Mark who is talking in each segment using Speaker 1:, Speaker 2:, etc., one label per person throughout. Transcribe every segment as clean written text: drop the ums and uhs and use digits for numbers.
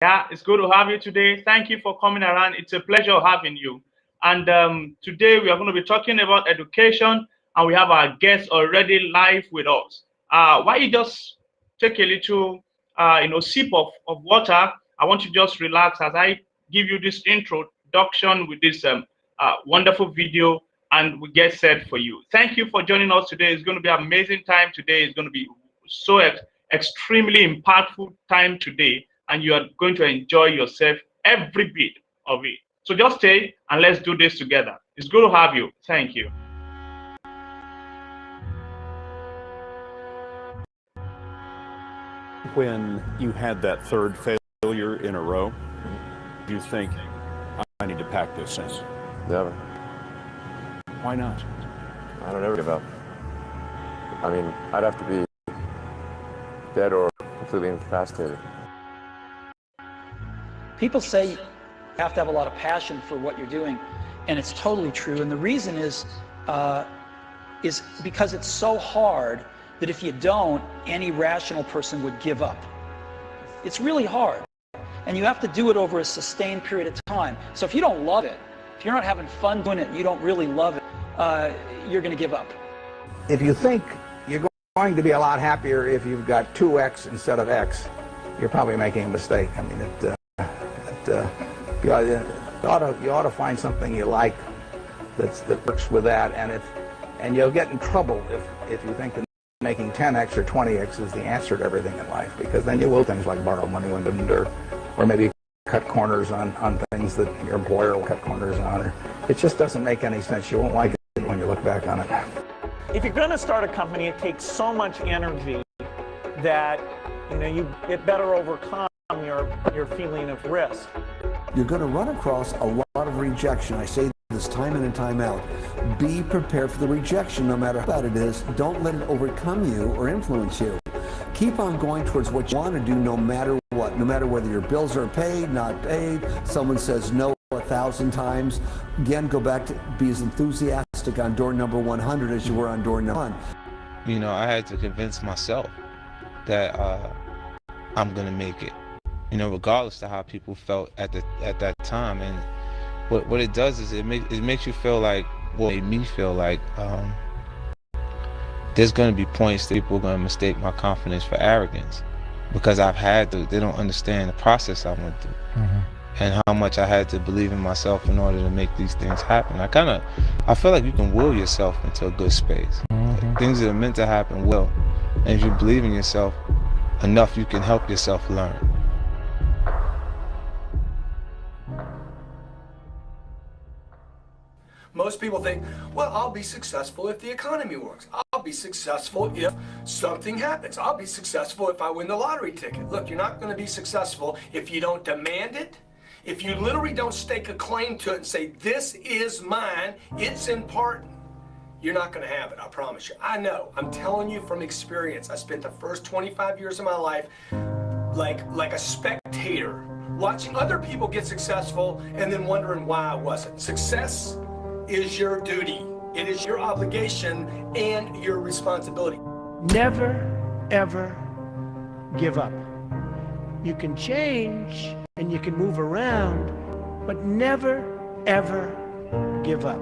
Speaker 1: Yeah, it's good to have you today. Thank you for coming around. It's a pleasure having you. And today we are going to be talking about education, and we have our guest already live with us. Why you just take a little, sip of water? I want you to just relax as I give you this introduction with this wonderful video, and we get set for you. Thank you for joining us today. It's going to be an amazing time today. It's going to be so extremely impactful time today, and you are going to enjoy yourself every bit of it. So just stay and let's do this together. It's good to have you. Thank you.
Speaker 2: When you had that third failure in a row, you think, I need to pack this in.
Speaker 3: Never.
Speaker 2: Why not?
Speaker 3: I don't ever give up. I mean, I'd have to be dead or completely incapacitated.
Speaker 4: People say you have to have a lot of passion for what you're doing, and it's totally true. And the reason is because it's so hard that if you don't, any rational person would give up. It's really hard, and you have to do it over a sustained period of time. So if you don't love it, if you're not having fun doing it, and you don't really love it, you're going to give up.
Speaker 5: If you think you're going to be a lot happier if you've got 2x instead of x, you're probably making a mistake. I mean, you ought to find something you like that works with that, and you'll get in trouble if you think that making 10x or 20x is the answer to everything in life, because then you will things like borrow money when didn't, or maybe cut corners on things that your employer will cut corners on. Or it just doesn't make any sense. You won't like it when you look back on it.
Speaker 6: If you're going to start a company, it takes so much energy that it better overcome your feeling of risk.
Speaker 7: You're going to run across a lot of rejection. I say this time in and time out. Be prepared for the rejection, no matter how bad it is. Don't let it overcome you or influence you. Keep on going towards what you want to do, no matter what. No matter whether your bills are paid, not paid, someone says no 1,000 times. Again, go back to be as enthusiastic on door number 100 as you were on door number 1.
Speaker 8: I had to convince myself that I'm gonna make it. Regardless of how people felt at that time. And what it does is it makes you feel like, well, it made me feel like there's gonna be points that people are gonna mistake my confidence for arrogance, because they don't understand the process I went through. Mm-hmm. And how much I had to believe in myself in order to make these things happen. I feel like you can will yourself into a good space. Mm-hmm. Things that are meant to happen will. And if you believe in yourself enough, you can help yourself learn.
Speaker 9: Most people think, well, I'll be successful if the economy works. I'll be successful if something happens. I'll be successful if I win the lottery ticket. Look, you're not going to be successful if you don't demand it. If you literally don't stake a claim to it and say, this is mine, it's important, you're not going to have it, I promise you. I know, I'm telling you from experience. I spent the first 25 years of my life like a spectator, watching other people get successful and then wondering why I wasn't. Success is your duty. It is your obligation and your responsibility.
Speaker 10: Never, ever give up. You can change and you can move around, but never, ever give up.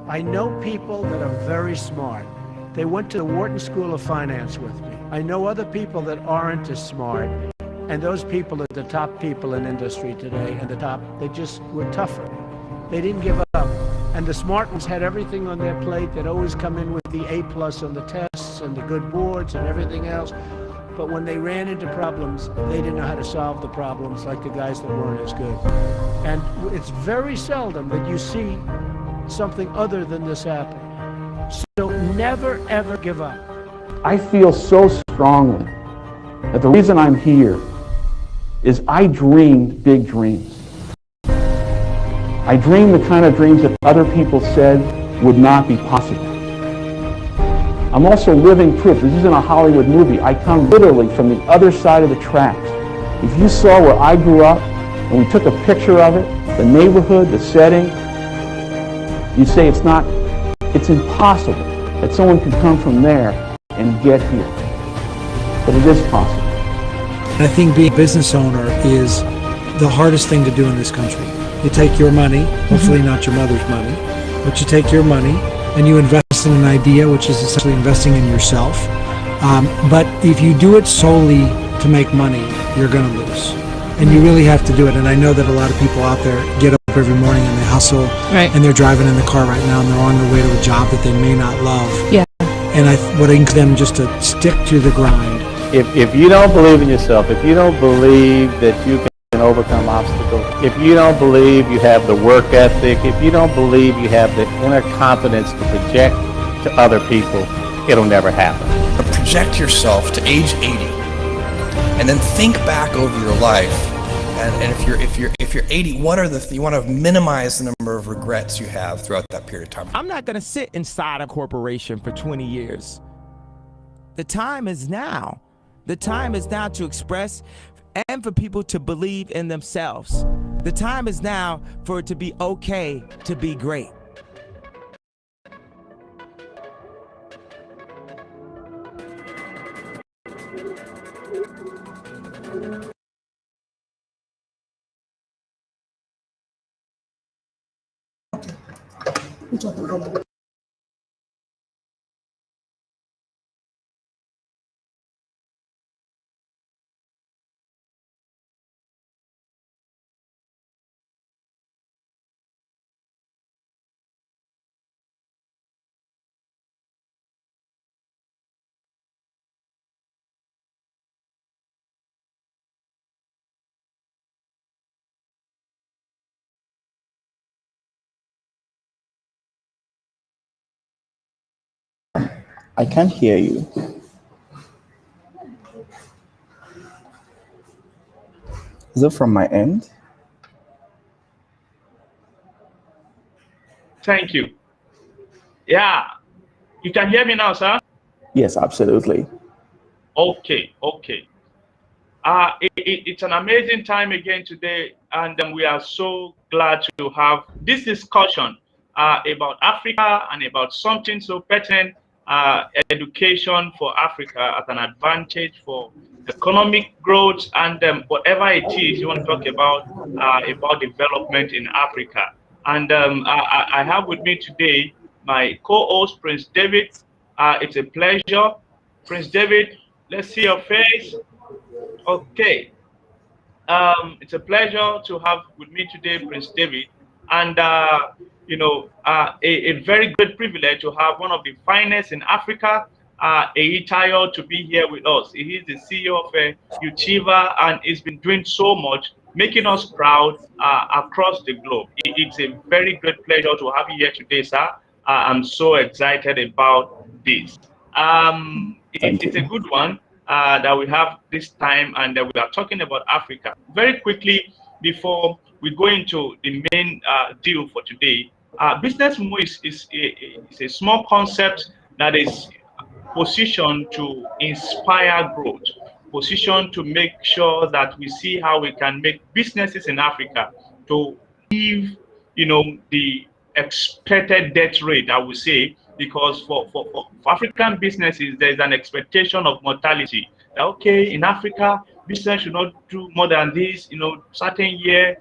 Speaker 10: I know people that are very smart. They went to the Wharton School of Finance with me. I know other people that aren't as smart, and those people are the top people in industry today, and they just were tougher. They didn't give up. And the smart ones had everything on their plate. They'd always come in with the A+ on the tests and the good boards and everything else. But when they ran into problems, they didn't know how to solve the problems like the guys that weren't as good. And it's very seldom that you see something other than this happen. So never, ever give up.
Speaker 11: I feel so strongly that the reason I'm here is I dreamed big dreams. I dreamed the kind of dreams that other people said would not be possible. I'm also living proof. This isn't a Hollywood movie. I come literally from the other side of the tracks. If you saw where I grew up and we took a picture of it, the neighborhood, the setting, you'd say it's impossible that someone could come from there and get here. But it is possible.
Speaker 12: I think being a business owner is the hardest thing to do in this country. You take your money, hopefully not your mother's money, but you take your money and you invest in an idea, which is essentially investing in yourself. But if you do it solely to make money, you're going to lose. And you really have to do it. And I know that a lot of people out there get up every morning and they hustle, and they're driving in the car right now and they're on their way to a job that they may not love.
Speaker 13: Yeah.
Speaker 12: And I would encourage them just to stick to the grind.
Speaker 14: If you don't believe in yourself, if you don't believe that you can overcome obstacles, if you don't believe you have the work ethic, if you don't believe you have the inner confidence to project to other people, it'll never happen.
Speaker 15: Project yourself to age 80 and then think back over your life, and if you're 80, what are you want to minimize the number of regrets you have throughout that period of time.
Speaker 16: I'm not going to sit inside a corporation for 20 years. The time is now. The time is now to express and for people to believe in themselves. The time is now for it to be okay to be great.
Speaker 17: I can't hear you. Is it from my end?
Speaker 1: Thank you. Yeah, you can hear me now, sir?
Speaker 17: Yes, absolutely.
Speaker 1: Okay. It's an amazing time again today, and we are so glad to have this discussion about Africa and about something so pertinent, education for Africa as an advantage for economic growth and whatever it is you want to talk about development in Africa. And I have with me today my co-host, Prince David. It's a pleasure. Prince David, let's see your face. Okay. It's a pleasure to have with me today, Prince David. And, a very great privilege to have one of the finest in Africa, Tayo, to be here with us. He is the CEO of Utiva, and he's been doing so much, making us proud across the globe. It's a very great pleasure to have you here today, sir. I'm so excited about this. It's a good one that we have this time, and we are talking about Africa. Very quickly, before we go into the main deal for today, business MuMu is a small concept that is positioned to inspire growth, positioned to make sure that we see how we can make businesses in Africa to give, the expected death rate, I would say, because for African businesses, there's an expectation of mortality. Okay, in Africa, business should not do more than this, certain year.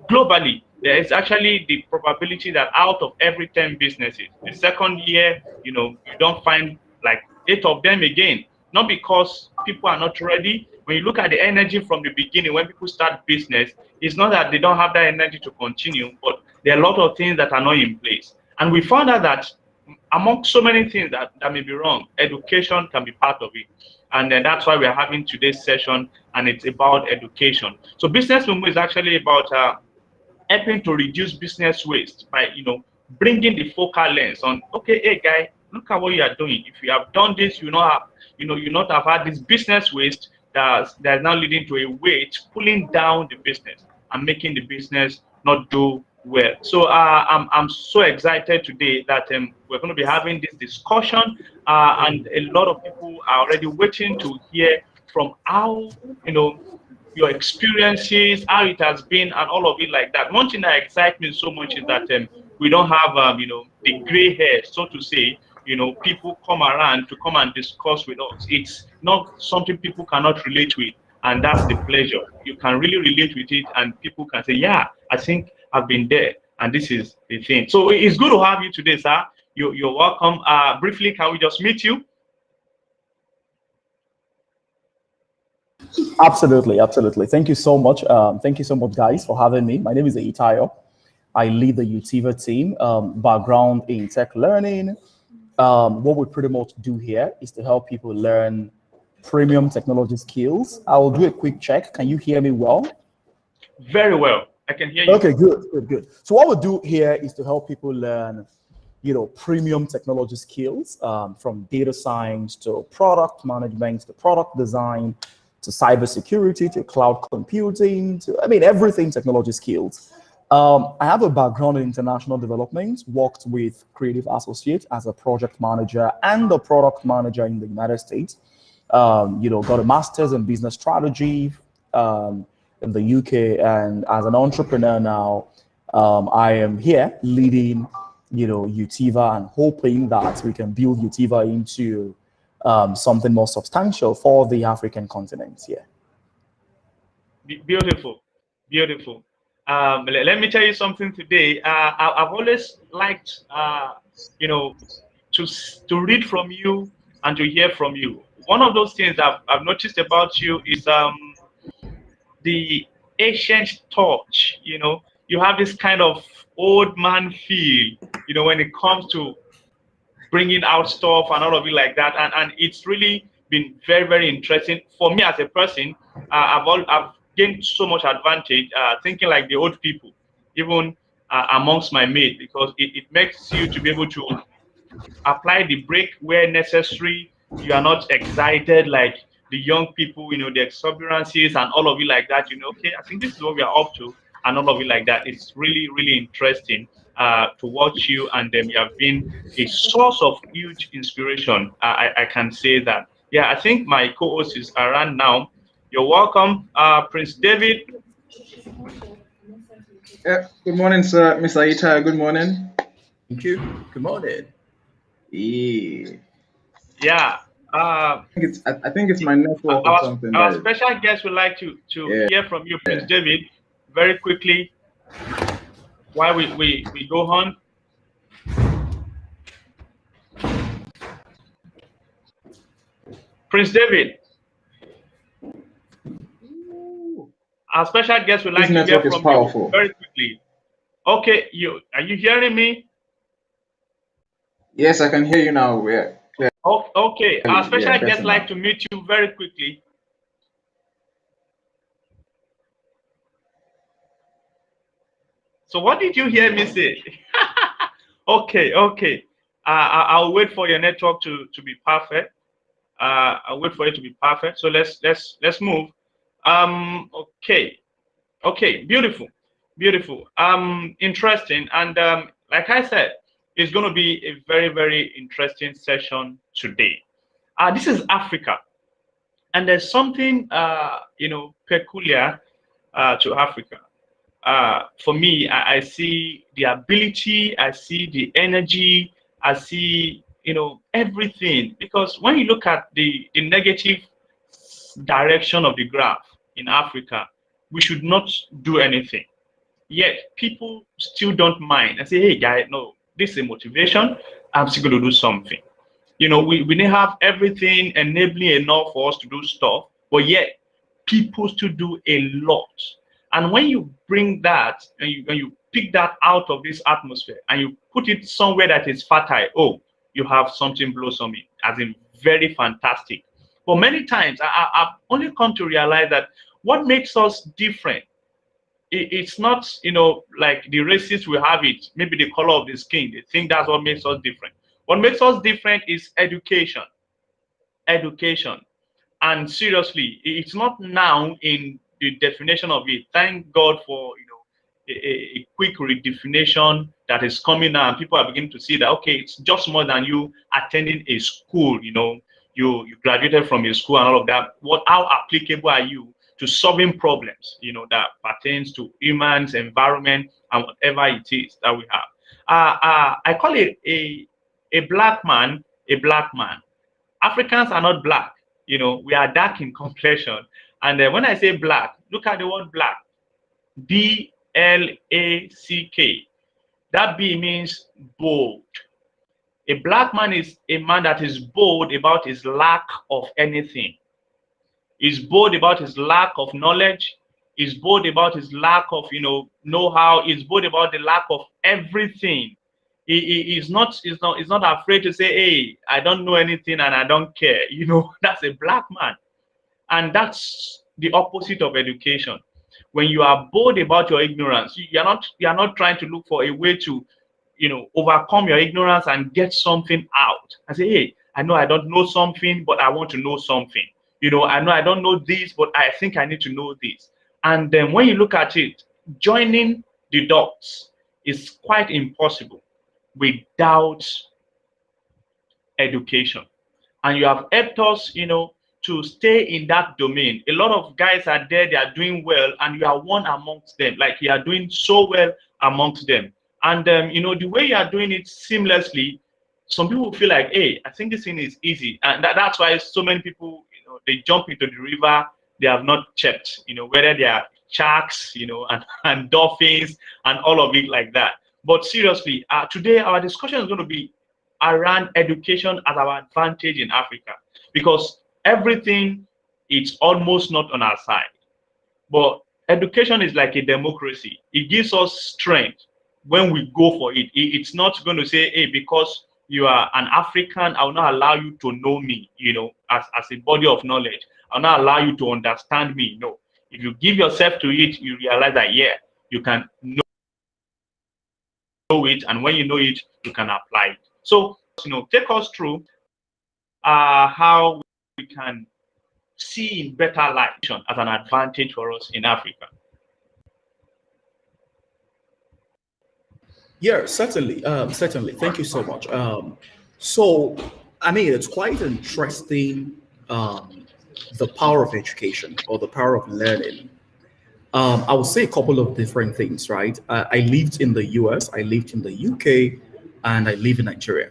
Speaker 1: Globally, there is actually the probability that out of every 10 businesses, the second year, you don't find like 8 of them again. Not because people are not ready. When you look at the energy from the beginning, when people start business, it's not that they don't have that energy to continue, but there are a lot of things that are not in place. And we found out that among so many things that may be wrong, education can be part of it. And then that's why we're having today's session, and it's about education. So business MuMu is actually about helping to reduce business waste by, bringing the focal lens on, okay, hey guy, look at what you are doing. If you have done this, you not have had this business waste that's now leading to a weight pulling down the business and making the business not do well. So I'm so excited today that we're going to be having this discussion, and a lot of people are already waiting to hear from how, your experiences, how it has been, and all of it like that. One thing that excites me so much is that we don't have, the gray hair, so to say. People come around to come and discuss with us. It's not something people cannot relate with. and that's the pleasure. You can really relate with it, and people can say, yeah, I think I've been there, and this is the thing. So it's good to have you today, sir. You're welcome. Briefly, can we just meet you?
Speaker 17: Absolutely, absolutely. Thank you so much. Thank you so much, guys, for having me. My name is Itayo. I lead the Utiva team, background in tech learning. What we pretty much do here is to help people learn premium technology skills. I will do a quick check. Can you hear me well?
Speaker 1: Very well. I can hear you.
Speaker 17: Okay, good. So what we do here is to help people learn, premium technology skills, from data science to product management to product design to cybersecurity to cloud computing to, everything technology skills. I have a background in international development, worked with Creative Associates as a project manager and a product manager in the United States. Got a master's in business strategy in the UK, and as an entrepreneur now, I am here leading, Utiva, and hoping that we can build Utiva into something more substantial for the African continent here.
Speaker 1: Beautiful, beautiful. Let me tell you something today. I've always liked, to read from you and to hear from you. One of those things I've noticed about you is the ancient touch. You have this kind of old man feel, when it comes to bringing out stuff and all of it like that. And it's really been very, very interesting for me as a person. I've gained so much advantage thinking like the old people, even amongst my mates, because it makes you to be able to apply the brake where necessary. You are not excited like the young people, the exuberances and all of it like that. Okay, I think this is what we are up to, and all of it like that. It's really, really interesting to watch you, and you have been a source of huge inspiration. I can say that. Yeah, I think my co-host is around now. You're welcome, Prince David.
Speaker 13: Yeah, good morning, sir. Mr. Ita, good morning.
Speaker 18: Thank you. Good morning.
Speaker 1: Yeah.
Speaker 13: I think it's my network or something.
Speaker 1: Our special guest would like to hear from you, Prince David, very quickly, while we go on. Prince David, our special guest would like to hear from you very quickly. Okay, are you hearing me?
Speaker 13: Yes, I can hear you now. Yeah.
Speaker 1: Okay, our special guest would like to meet you very quickly. So what did you hear me say? Okay. I'll wait for your network to be perfect. I'll wait for it to be perfect. So let's move. Okay, beautiful. Interesting. And like I said, it's going to be a very, very interesting session today. This is Africa, and there's something peculiar to Africa. For me, I see the ability, I see the energy, I see everything. Because when you look at the negative direction of the graph in Africa, we should not do anything. Yet people still don't mind and say, hey guy, no, this is a motivation, I'm still going to do something. We didn't have everything enabling enough for us to do stuff, but yet people still do a lot. And when you bring that and you pick that out of this atmosphere and you put it somewhere that is fertile, you have something blossoming, as in very fantastic. But many times I've only come to realize that what makes us different, it's not, like the races we have it, maybe the color of the skin. They think that's what makes us different. What makes us different is education. And seriously, it's not now in the definition of it. Thank God for a quick redefinition that is coming now, and people are beginning to see that okay, it's just more than you attending a school. You graduated from a school and all of that. How applicable are you to solving problems that pertains to humans, environment, and whatever it is that we have? I call it a black man a black man. Africans are not black. We are dark in complexion, And when I say black, look at the word black. B-L-A-C-K. That B means bold. A black man is a man that is bold about his lack of anything. He's bold about his lack of knowledge. He's bold about his lack of, know-how. He's bold about the lack of everything. He's not afraid to say, hey, I don't know anything and I don't care. That's a black man. And that's the opposite of education. When you are bold about your ignorance, you are not trying to look for a way to, overcome your ignorance and get something out. And say, hey, I know I don't know something, but I want to know something. I know I don't know this, but I think I need to know this. And then when you look at it, joining the dots is quite impossible without education. And you have helped us, to stay in that domain. A lot of guys are there, they are doing well, and you are one amongst them. Like you are doing so well amongst them. And the way you are doing it seamlessly, some people feel like, hey, I think this thing is easy. And that's why so many people, they jump into the river, they have not checked, whether they are sharks, and dolphins and all of it like that. But seriously, today our discussion is going to be around education as our advantage in Africa, because everything is almost not on our side. But education is like a democracy. It gives us strength when we go for it. It's not going to say, hey, because you are an African, I will not allow you to know me, as a body of knowledge. I'll not allow you to understand me. No. If you give yourself to it, you realize that, yeah, you can know it, and when you know it, you can apply it. So, take us through how we can see in better light as an advantage for us in Africa.
Speaker 17: Yeah, certainly. Certainly. Thank you so much. So, I mean, it's quite interesting, the power of education or the power of learning. I will say a couple of different things, right? I lived in the US, I lived in the UK, and I live in Nigeria.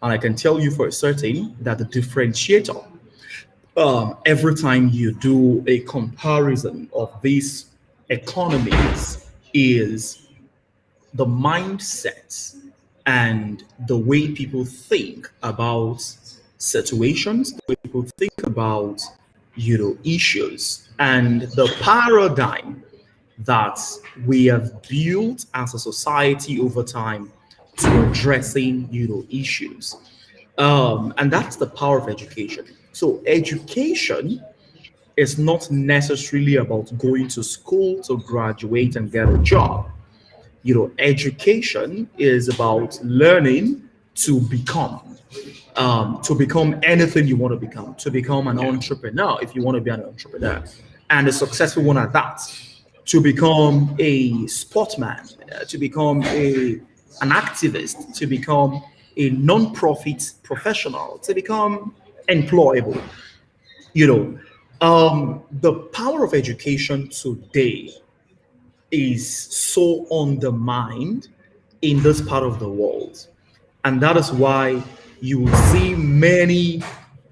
Speaker 17: And I can tell you for a certain that the differentiator, every time you do a comparison of these economies, is the mindset and the way people think about situations, the way people think about, issues, and the paradigm that we have built as a society over time to addressing, issues. And that's the power of education. So education is not necessarily about going to school to graduate and get a job. Education is about learning to become anything you want to become, to become an entrepreneur if you want to be an entrepreneur, and a successful one at that, to become a sportsman, to become an activist, to become a non-profit professional, to become employable. The power of education today is so undermined in this part of the world. And that is why you will see many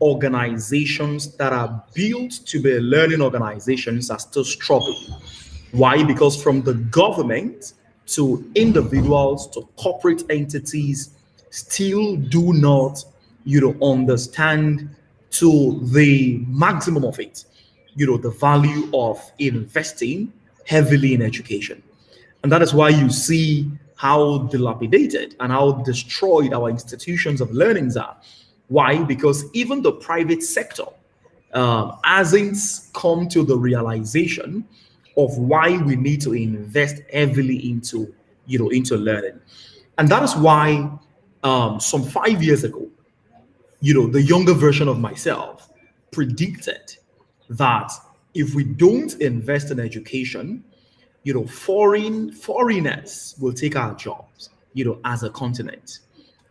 Speaker 17: organizations that are built to be learning organizations are still struggling. Why? Because from the government to individuals to corporate entities still do not, understand to the maximum of it, the value of investing heavily in education. And that is why you see how dilapidated and how destroyed our institutions of learnings are. Why? Because even the private sector hasn't come to the realization of why we need to invest heavily into learning. And that is why some 5 years ago, the younger version of myself predicted that if we don't invest in education, foreigners will take our jobs, as a continent.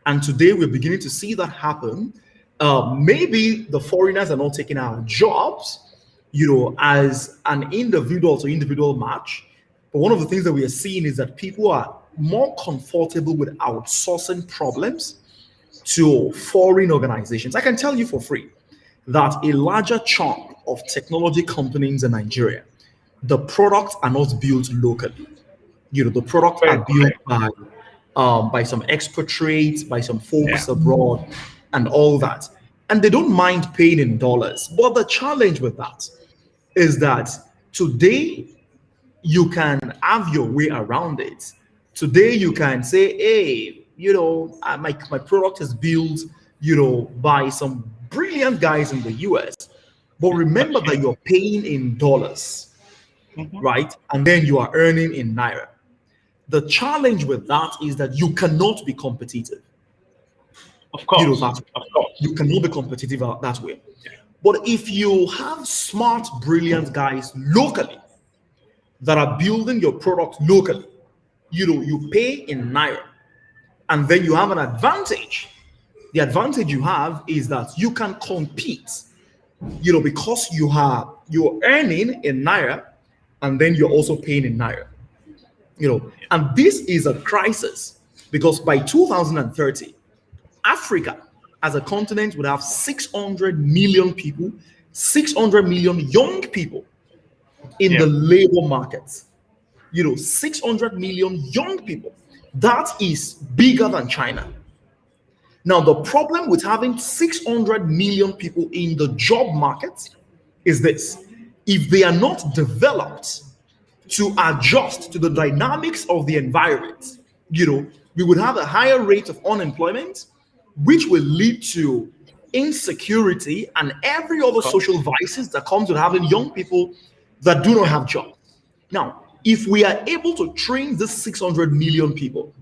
Speaker 17: And today we're beginning to see that happen. Maybe the foreigners are not taking our jobs, as an individual to individual match. But one of the things that we are seeing is that people are more comfortable with outsourcing problems to foreign organizations. I can tell you for free that a larger chunk of technology companies in Nigeria, the products are not built locally. The products are built by some expatriates, by some folks abroad, and all that. And they don't mind paying in dollars. But the challenge with that is that today you can have your way around it. Today you can say, hey, my product is built, by some brilliant guys in the US. But remember that you're paying in dollars, right? And then you are earning in Naira. The challenge with that is that you cannot be competitive.
Speaker 1: Of course.
Speaker 17: You cannot be competitive that way. But if you have smart, brilliant guys locally that are building your product locally, you pay in Naira, and then you have an advantage. The advantage you have is that you can compete, because you're earning in Naira, and then you're also paying in Naira. And this is a crisis because by 2030, Africa as a continent would have 600 million people, 600 million young people in the labor market. 600 million young people. That is bigger than China. Now, the problem with having 600 million people in the job market is this. If they are not developed to adjust to the dynamics of the environment, we would have a higher rate of unemployment, which will lead to insecurity and every other social vices that comes with having young people that do not have jobs. Now, if we are able to train this 600 million people,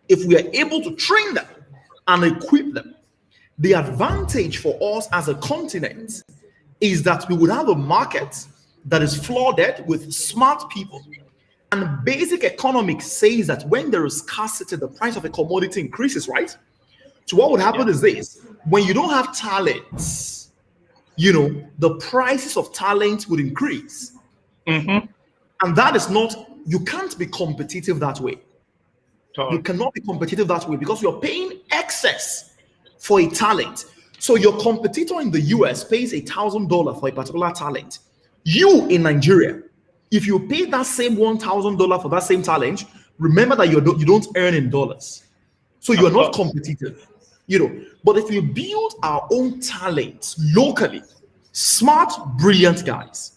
Speaker 17: if we are able to train them and equip them, the advantage for us as a continent is that we would have a market that is flooded with smart people. And basic economics says that when there is scarcity, the price of a commodity increases, right? So what would happen is this: when you don't have talents, the prices of talent would increase. And that is not, you can't be competitive that way. You cannot be competitive that way because you're paying excess for a talent. So your competitor in the US pays $1,000 for a particular talent. You in Nigeria, if you pay that same $1,000 for that same talent, remember that you don't earn in dollars. So you're not competitive. But if you build our own talent locally, smart, brilliant guys,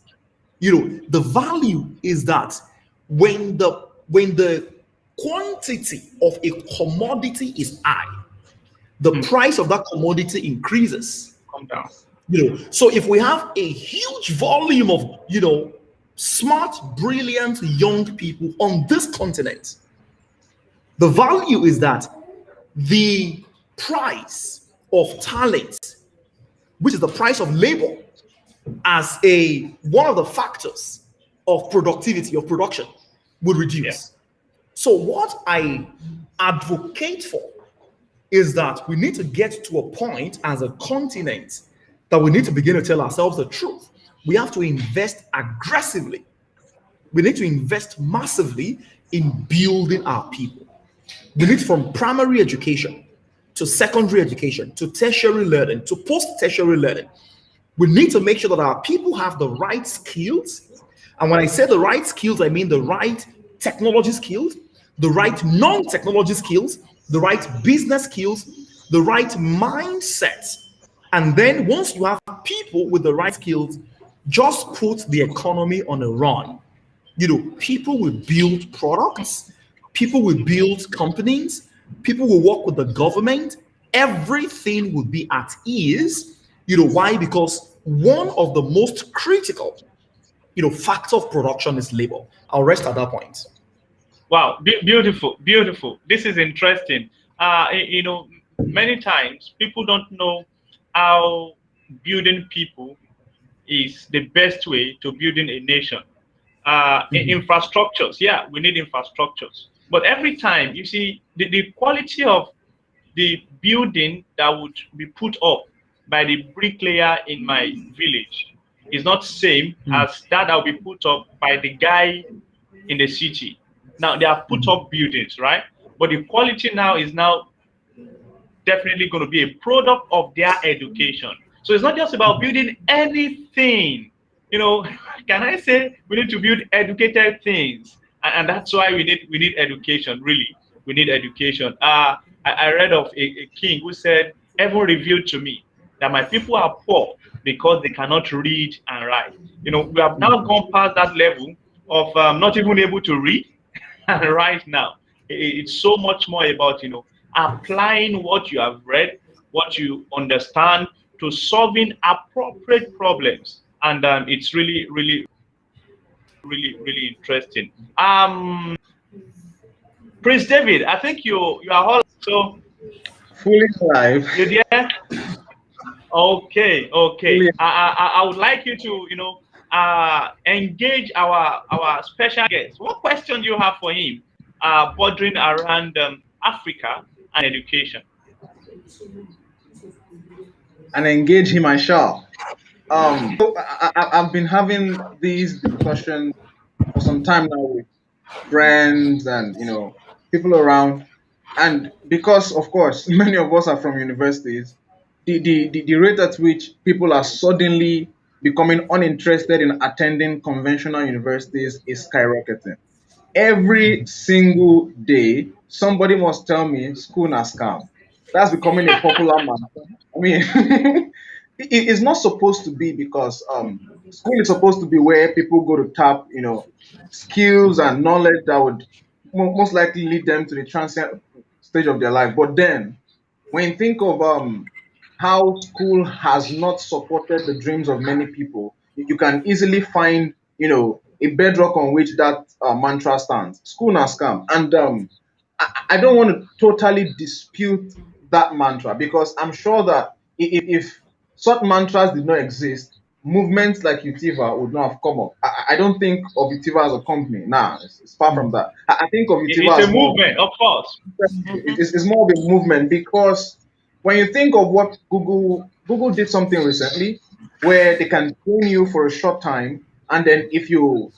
Speaker 17: the value is that when the quantity of a commodity is high, the price of that commodity increases.
Speaker 1: Come down.
Speaker 17: So if we have a huge volume of smart, brilliant young people on this continent, the value is that the price of talent, which is the price of labor, as one of the factors of productivity, of production, would reduce. So what I advocate for is that we need to get to a point as a continent that we need to begin to tell ourselves the truth. We have to invest aggressively. We need to invest massively in building our people. We need, from primary education to secondary education to tertiary learning to post-tertiary learning, we need to make sure that our people have the right skills. And when I say the right skills, I mean the right technology skills, the right non-technology skills, the right business skills, the right mindset. And then once you have people with the right skills, just put the economy on a run. People will build products, people will build companies, people will work with the government, everything will be at ease. Why? Because one of the most critical, factor of production is labor. I'll rest at that point.
Speaker 1: Wow, beautiful. This is interesting. Many times people don't know how building people is the best way to building a nation. Infrastructures, we need infrastructures. But every time you see the quality of the building that would be put up by the bricklayer in my village is not the same as that will be put up by the guy in the city. Now they have put up buildings, right? But the quality now is definitely going to be a product of their education. So it's not just about building anything. You know, can I say we need to build educated things, and that's why we need education. Really, we need education. I read of a king who said, "Heaven revealed to me that my people are poor because they cannot read and write." You know, we have now gone past that level of not even able to read and write now. It's so much more about, you know, applying what you have read, what you understand, to solving appropriate problems. And it's really, really, really interesting. Prince David, I think you are all so
Speaker 13: fully alive.
Speaker 1: You there? Okay, okay. I would like you to, you know, engage our special guest. What question do you have for him, bordering around Africa and education?
Speaker 13: And engage him, I shall. So I've been having these discussions for some time now with friends and, you know, people around, and because of course many of us are from universities, the rate at which people are suddenly becoming uninterested in attending conventional universities is skyrocketing. Every single day somebody must tell me school na scam. That's becoming a popular mantra. I mean, it's not supposed to be, because school is supposed to be where people go to tap, you know, skills and knowledge that would most likely lead them to the transient stage of their life. But then, when you think of how school has not supported the dreams of many people, you can easily find, you know, a bedrock on which that mantra stands. School na scam, and I don't want to totally dispute that mantra, because I'm sure that if such mantras did not exist, movements like Utiva would not have come up. I don't think of Utiva as a company. Nah, it's far from that. I think of Utiva
Speaker 1: It's
Speaker 13: as
Speaker 1: a
Speaker 13: more.
Speaker 1: movement, of course.
Speaker 13: It's more of a movement, because when you think of what Google did something recently where they can train you for a short time, and then if you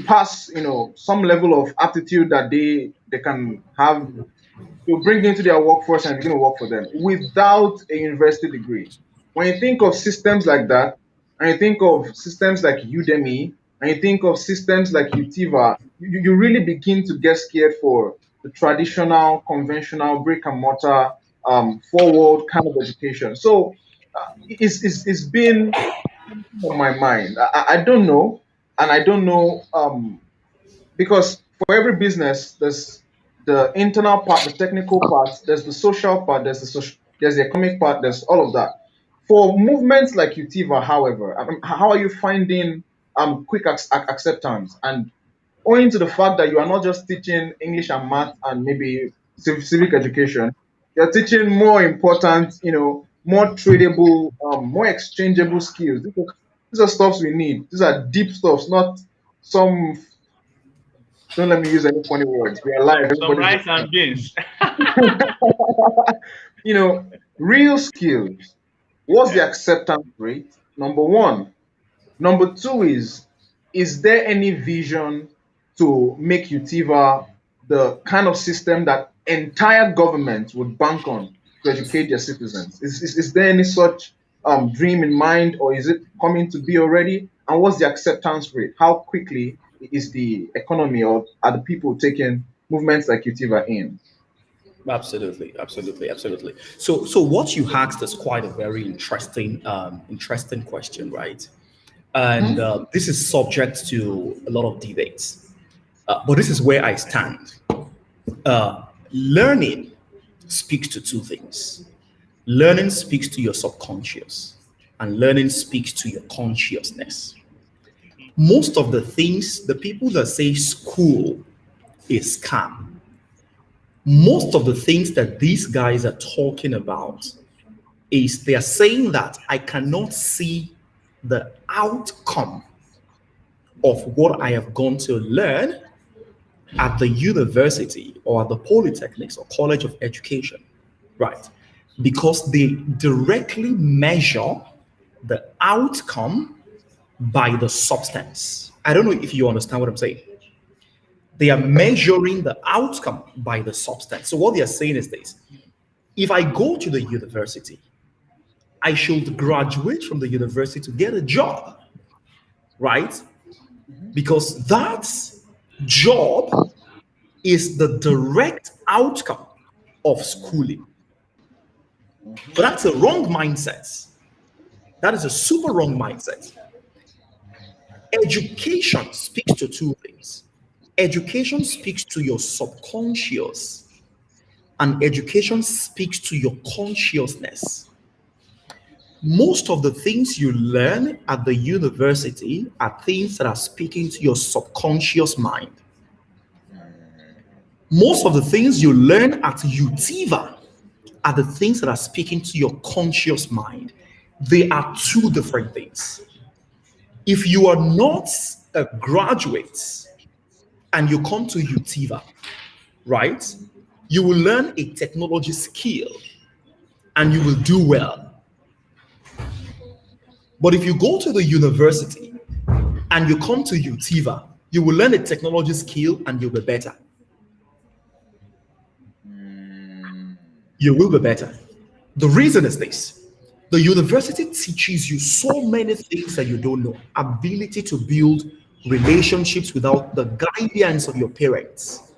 Speaker 13: pass, you know, some level of aptitude that they can have, to bring into their workforce and begin to work for them without a university degree. When you think of systems like that, and you think of systems like Udemy, and you think of systems like Utiva, you really begin to get scared for the traditional, conventional, brick and mortar, forward kind of education. So it's been on my mind. I don't know, and I don't know, because for every business there's the internal part, the technical part, there's the social part, there's the economic part, there's all of that. For movements like Utiva, however, how are you finding quick acceptance, and owing to the fact that you are not just teaching English and math and maybe civic education, you're teaching more important, you know, more tradable, more exchangeable skills. These are stuffs we need. These are deep stuffs, not some, don't let me use any funny words. We are live.
Speaker 1: Some
Speaker 13: Everybody's
Speaker 1: rice
Speaker 13: just,
Speaker 1: and beans.
Speaker 13: you know, real skills. What's the acceptance rate? Number one. Number two is there any vision to make Utiva the kind of system that entire government would bank on to educate their citizens? Is there any such dream in mind, or is it coming to be already? And what's the acceptance rate? How quickly is the economy, or are the people taking movements like Utiva in?
Speaker 19: Absolutely, absolutely, absolutely. So what you asked is quite a very interesting question, right? And this is subject to a lot of debates. But this is where I stand. Learning speaks to two things. Learning speaks to your subconscious, and learning speaks to your consciousness. Most of the things, the people that say school is scam, most of the things that these guys are talking about is they are saying that I cannot see the outcome of what I have gone to learn at the university or at the polytechnics or college of education, right? Because they directly measure the outcome by the substance. I don't know if you understand what I'm saying. They are measuring the outcome by the substance. So what they are saying is this: if I go to the university, I should graduate from the university to get a job, right? Because that job is the direct outcome of schooling. But that's a wrong mindset. That is a super wrong mindset. Education speaks to two things. Education speaks to your subconscious, and education speaks to your consciousness. Most of the things you learn at the university are things that are speaking to your subconscious mind. Most of the things you learn at Utiva are the things that are speaking to your conscious mind. They are two different things. If you are not a graduate and you come to Utiva, right, you will learn a technology skill and you will do well. But if you go to the university and you come to Utiva, you will learn a technology skill and you'll be better. You will be better. The reason is this. The university teaches you so many things that you don't know. Ability to build relationships without the guidance of your parents.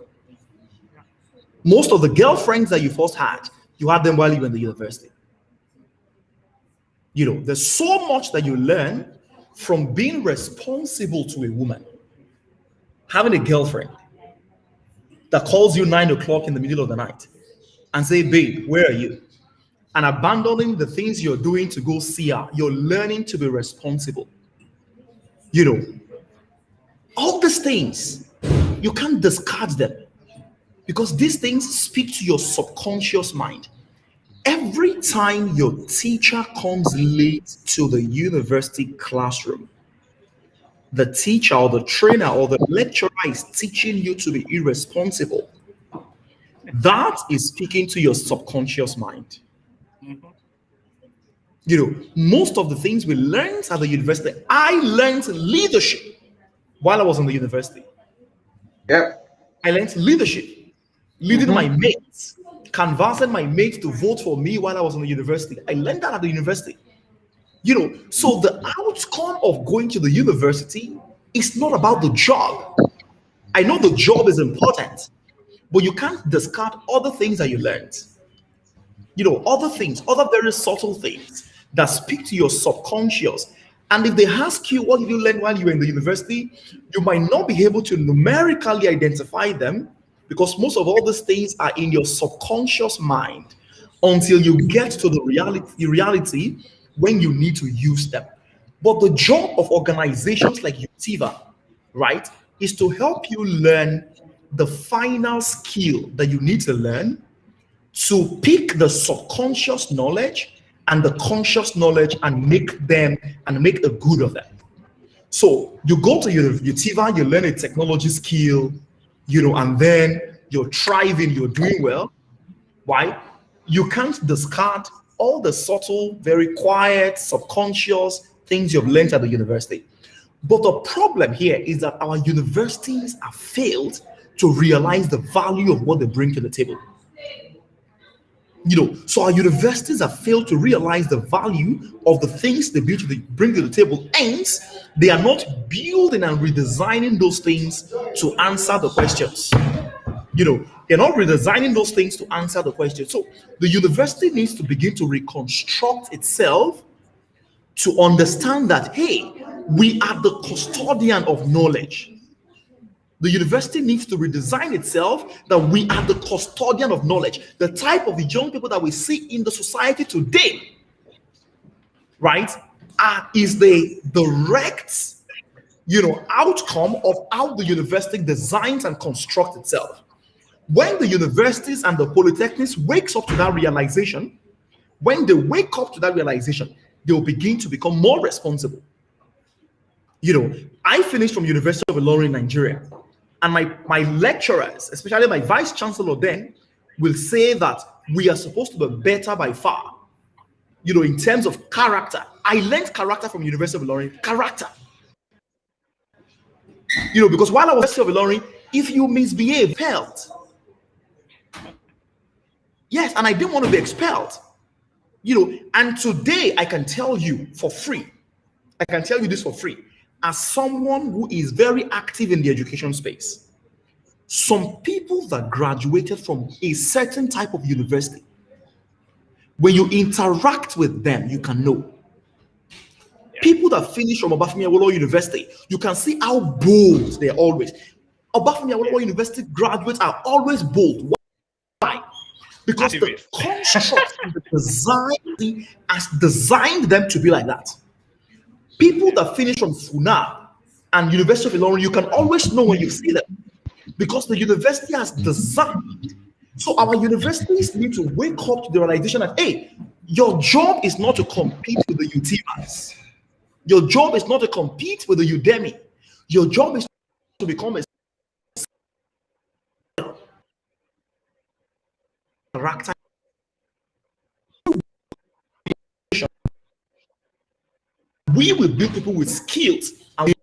Speaker 19: Most of the girlfriends that you first had, you had them while you were in the university. You know, there's so much that you learn from being responsible to a woman. Having a girlfriend that calls you 9 o'clock in the middle of the night and say, babe, where are you? And abandoning the things you're doing to go see her. You're learning to be responsible. You know, all these things, you can't discard them because these things speak to your subconscious mind. Every time your teacher comes late to the university classroom, the teacher or the trainer or the lecturer is teaching you to be irresponsible. That is speaking to your subconscious mind. You know, most of the things we learned at the university, I learned leadership while I was in the university.
Speaker 13: Yep.
Speaker 19: I learned leadership, leading my mates, canvassing my mates to vote for me while I was in the university. I learned that at the university. You know, so the outcome of going to the university is not about the job. I know the job is important, but you can't discard other things that you learned. You know, other things, other very subtle things that speak to your subconscious. And if they ask you what did you learn while you were in the university, you might not be able to numerically identify them because most of all these things are in your subconscious mind until you get to the reality when you need to use them. But the job of organizations like Utiva, right, is to help you learn the final skill that you need to learn to pick the subconscious knowledge and the conscious knowledge and make a good of them. So you go to Utiva, you learn a technology skill, you know, and then you're thriving, you're doing well. Why? You can't discard all the subtle, very quiet, subconscious things you've learned at the university. But the problem here is that our universities have failed to realize the value of what they bring to the table. You know, so our universities have failed to realize the value of the things they bring to the table, and they are not building and redesigning those things to answer the questions. You know, they're not redesigning those things to answer the questions. So the university needs to begin to reconstruct itself to understand that, hey, we are the custodian of knowledge. The university needs to redesign itself that we are the custodian of knowledge. The type of the young people that we see in the society today, right, is the direct, you know, outcome of how the university designs and constructs itself. When the universities and the polytechnics wakes up to that realization, when they wake up to that realization, they will begin to become more responsible. You know, I finished from University of Ilorin in Nigeria. And my lecturers, especially my vice chancellor then, will say that we are supposed to be better by far. You know, in terms of character. I learned character from University of Ilorin. Character. You know, because while I was at University of Ilorin, if you misbehave, expelled. Yes, and I didn't want to be expelled. And today I can tell you for free, I can tell you this for free, as someone who is very active in the education space, some people that graduated from a certain type of university, when you interact with them, you can know. People that finish from Obafemi Awolowo University, you can see how bold they're always. Obafemi Awolowo University graduates are always bold. Why? Because the construct and the design has designed them to be like that. People that finish from FUNA and University of Ilorin, you can always know when you see them because the university has designed. So our universities need to wake up to the realization that, hey, your job is not to compete with the Utivas. Your job is not to compete with the Udemy. Your job is to become a character. We will build people with skills and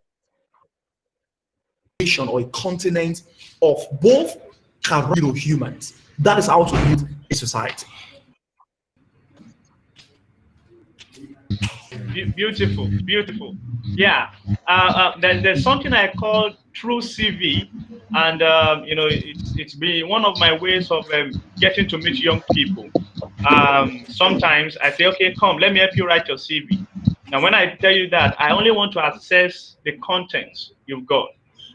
Speaker 19: or a continent of both humans. That is how to build a society.
Speaker 1: Beautiful, beautiful. Yeah, there's something I call true CV, and it's been one of my ways of getting to meet young people. Sometimes I say, okay, come, let me help you write your CV. Now, when I tell you that, I only want to assess the contents you've got,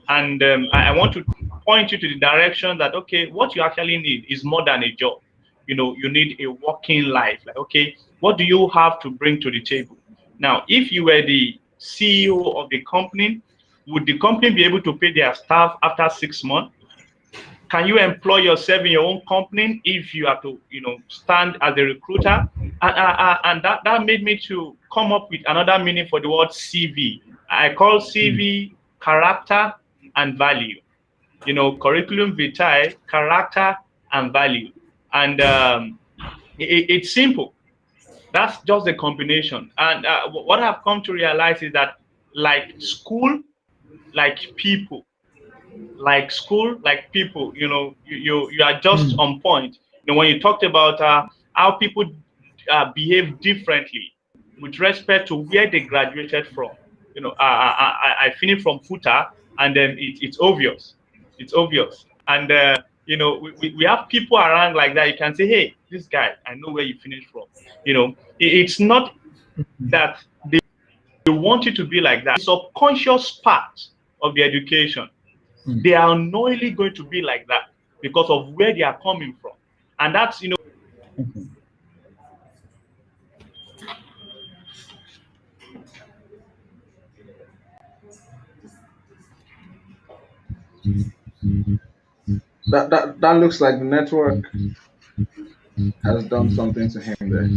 Speaker 1: and I want to point you to the direction that, okay, what you actually need is more than a job. You need a working life. Like, okay, what do you have to bring to the table? Now, if you were the CEO of the company, would the company be able to pay their staff after 6 months? Can you employ yourself in your own company if you have to, stand as a recruiter? And that made me to come up with another meaning for the word CV. I call CV character and value. Curriculum vitae, character and value. And it's simple. That's just the combination. And what I've come to realize is that, like school, like people, you are just on point. When you talked about how people behave differently with respect to where they graduated from. I finished from FUTA, and then it's obvious. It's obvious. And we have people around like that. You can say, hey, this guy, I know where you finished from. It's not that they want you to be like that. It's a subconscious part of the education. They are unknowingly going to be like that because of where they are coming from. And that's,
Speaker 13: That looks like the network has done something to him there.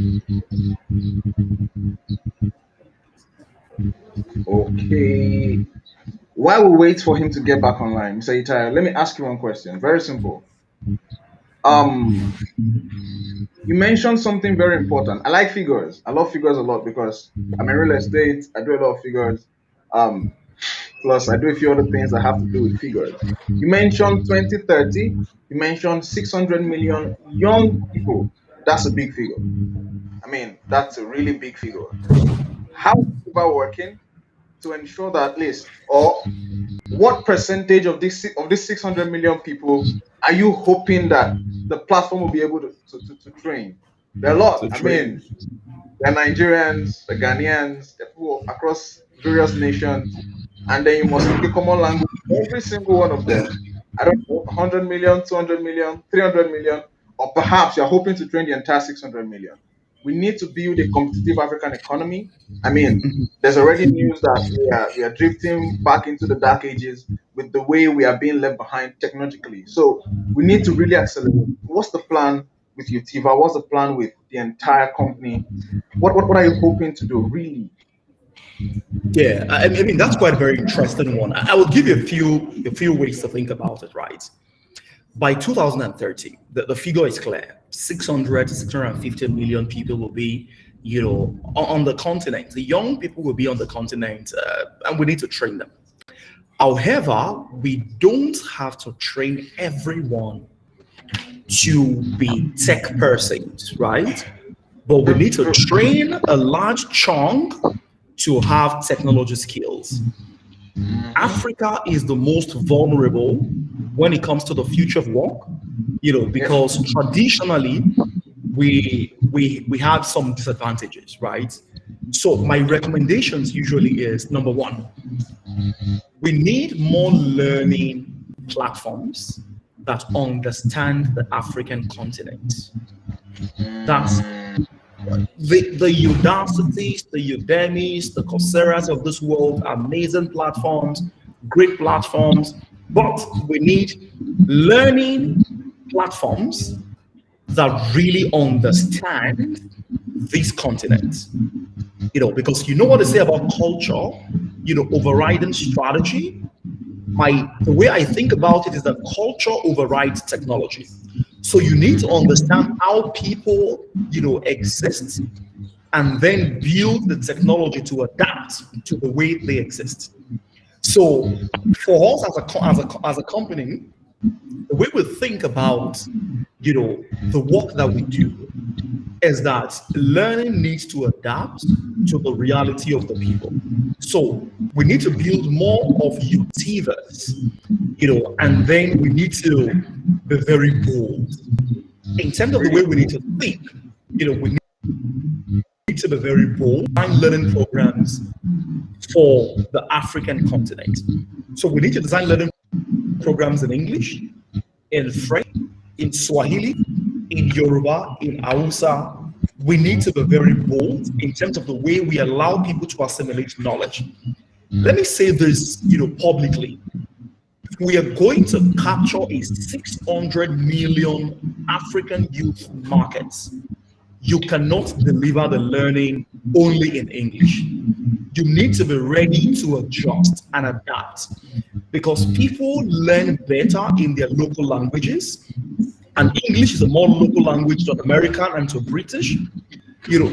Speaker 13: Okay. While we wait for him to get back online, Mr. Itaya, let me ask you one question. Very simple. You mentioned something very important. I like figures. I love figures a lot because I'm in real estate. I do a lot of figures. Plus, I do a few other things that have to do with figures. You mentioned 2030. You mentioned 600 million young people. That's a big figure. I mean, that's a really big figure. How is Utiva working to ensure that at least, or what percentage of this 600 million people are you hoping that the platform will be able to train? There are a lot. I mean, there are Nigerians, the Ghanaians, the people across various nations, and then you must speak a common language. Every single one of them. I don't know, 100 million, 200 million, 300 million, or perhaps you're hoping to train the entire 600 million. We need to build a competitive African economy. I mean, there's already news that we are drifting back into the dark ages with the way we are being left behind technologically. So we need to really accelerate. What's the plan with Utiva? What's the plan with the entire company? What are you hoping to do, really?
Speaker 19: Yeah, I mean, that's quite a very interesting one. I will give you a few ways to think about it, right? By 2030, the figure is clear. 600 to 650 million people will be, on the continent. The young people will be on the continent, and we need to train them. However, we don't have to train everyone to be tech persons, right? but we need to train a large chunk to have technology skills. Africa is the most vulnerable when it comes to the future of work, because traditionally we have some disadvantages, right? So my recommendations usually is, number one, we need more learning platforms that understand the African continent. That's the Udacities, the Udemys, the Coursera's of this world, amazing platforms, great platforms, but we need learning platforms that really understand this continent. Because what they say about culture, overriding strategy. The way I think about it is that culture overrides technology. So you need to understand how people, exist, and then build the technology to adapt to the way they exist. So for us as a company, the way we think about, the work that we do is that learning needs to adapt to the reality of the people. So we need to build more of Utivas, and then we need to be very bold. In terms of the way we need to think, we need to be very bold, find learning programs for the African continent. So we need to design learning programs in English, in French, in Swahili, in Yoruba, in Hausa. We need to be very bold in terms of the way we allow people to assimilate knowledge. Let me say this, publicly. If we are going to capture a 600 million African youth market, you cannot deliver the learning only in English. You need to be ready to adjust and adapt, because people learn better in their local languages, and English is a more local language to American and to British.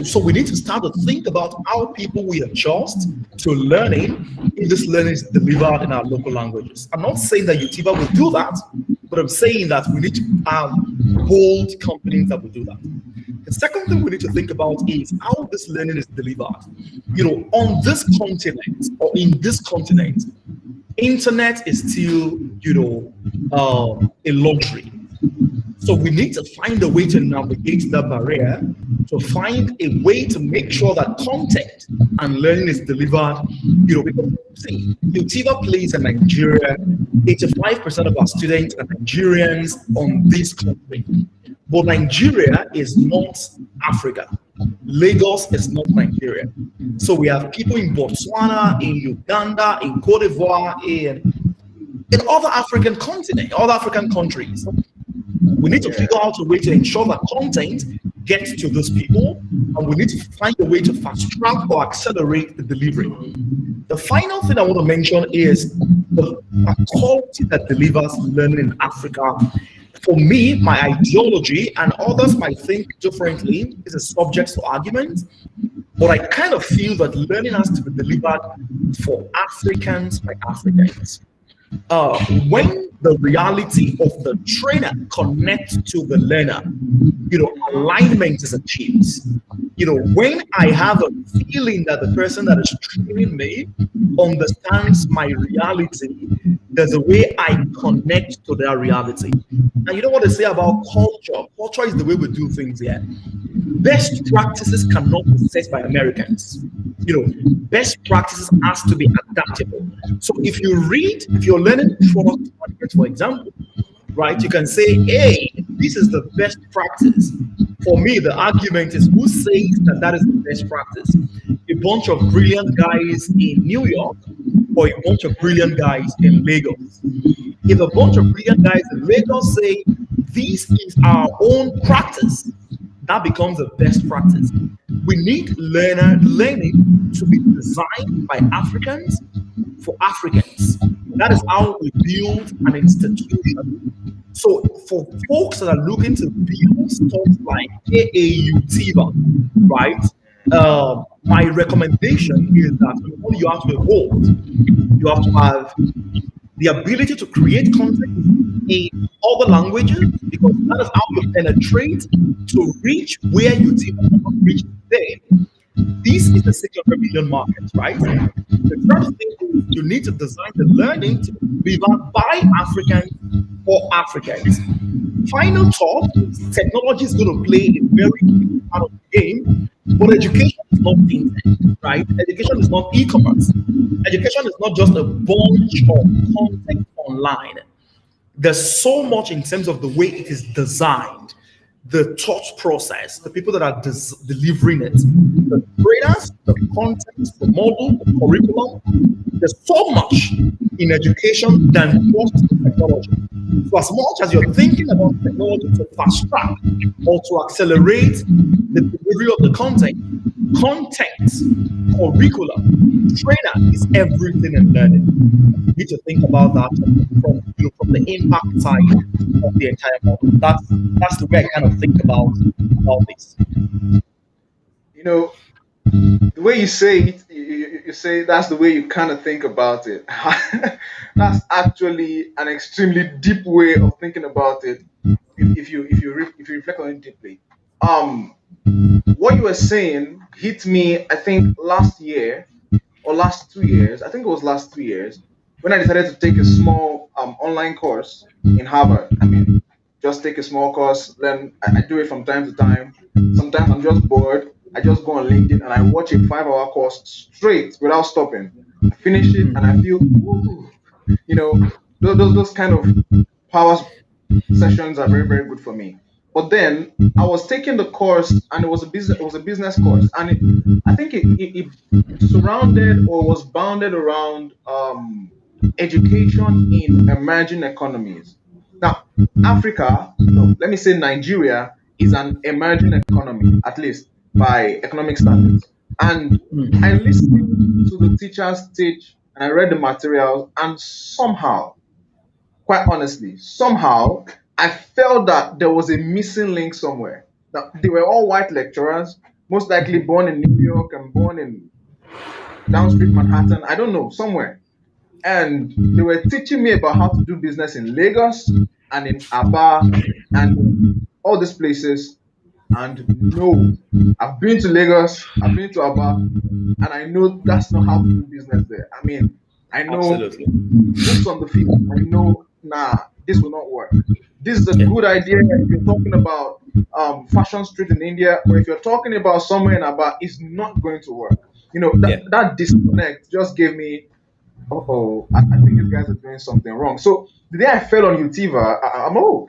Speaker 19: So we need to start to think about how people will adjust to learning if this learning is delivered in our local languages. I'm not saying that Utiva will do that, but I'm saying that we need to have bold companies that will do that. The second thing we need to think about is how this learning is delivered. On this continent, or in this continent, internet is still, a luxury. So we need to find a way to navigate that barrier, to find a way to make sure that content and learning is delivered. Because see, Utiva plays in Nigeria. 85% of our students are Nigerians on this country. But Nigeria is not Africa. Lagos is not Nigeria. So we have people in Botswana, in Uganda, in Cote d'Ivoire, in other African continents, other African countries. We need to figure out a way to ensure that content gets to those people, and we need to find a way to fast track or accelerate the delivery. The final thing I want to mention is the quality that delivers learning in Africa. For me, my ideology, and others might think differently, is a subject to argument, but I kind of feel that learning has to be delivered for Africans by Africans. When the reality of the trainer connects to the learner, alignment is achieved. When I have a feeling that the person that is training me understands my reality, there's a way I connect to their reality. And you know what they say about culture? Culture is the way we do things here. Best practices cannot be set by Americans. Best practices has to be adaptable. So if you're learning product management, for example, right, you can say, hey, this is the best practice. For me, the argument is, who says that is the best practice? A bunch of brilliant guys in New York, or a bunch of brilliant guys in Lagos? If a bunch of brilliant guys in Lagos say, this is our own practice, that becomes the best practice. We need learning to be designed by Africans for Africans. That is how we build an institution. So for folks that are looking to build stuff like Utiva, right? My recommendation is that you have to be bold. You have to have the ability to create content in other languages, because that is how you penetrate to reach where Utiva cannot reach today. This is the 600 million market, right? The first thing is you need to design the learning to be delivered by Africans for Africans. Final thought is technology is going to play a very big part of the game, but education is not fintech, right? Education is not e-commerce. Education is not just a bunch of content online. There's so much in terms of the way it is designed, the thought process, the people that are delivering it, the trainers, the content, the model, the curriculum. There's so much in education than just technology. So as much as you're thinking about technology to fast track or to accelerate the delivery of the content, curriculum, trainer is everything in learning. You need to think about that from the impact side of the entire model. That's the way I kind of think about this.
Speaker 13: You know, the way you say it, you say that's the way you kind of think about it. That's actually an extremely deep way of thinking about it. If you reflect on it deeply, what you were saying hit me. I think last year or last 2 years. I think it was last 2 years when I decided to take a small online course in Harvard. I mean, just take a small course. Then I do it from time to time. Sometimes I'm just bored. I just go on LinkedIn and I watch a 5-hour course straight without stopping. I finish it and I feel, ooh, you know, those kind of power sessions are very, very good for me. But then I was taking the course and it was a business course, and I think it surrounded or was bounded around education in emerging economies. Now, Africa, no, let me say Nigeria is an emerging economy, at least by economic standards. And I listened to the teachers teach and I read the materials, and somehow, quite honestly, somehow I felt that there was a missing link somewhere. Now, they were all white lecturers, most likely born in New York and born in downstreet Manhattan, I don't know, somewhere. And they were teaching me about how to do business in Lagos and in Aba and all these places. And no, I've been to Lagos, I've been to Aba, and I know that's not how to do business there. I mean, I know books on the field. I know, nah, this will not work. This is a good idea if you're talking about fashion street in India, or if you're talking about somewhere in Aba, it's not going to work. You know, that disconnect just gave me, I think these guys are doing something wrong. So the day I fell on Utiva,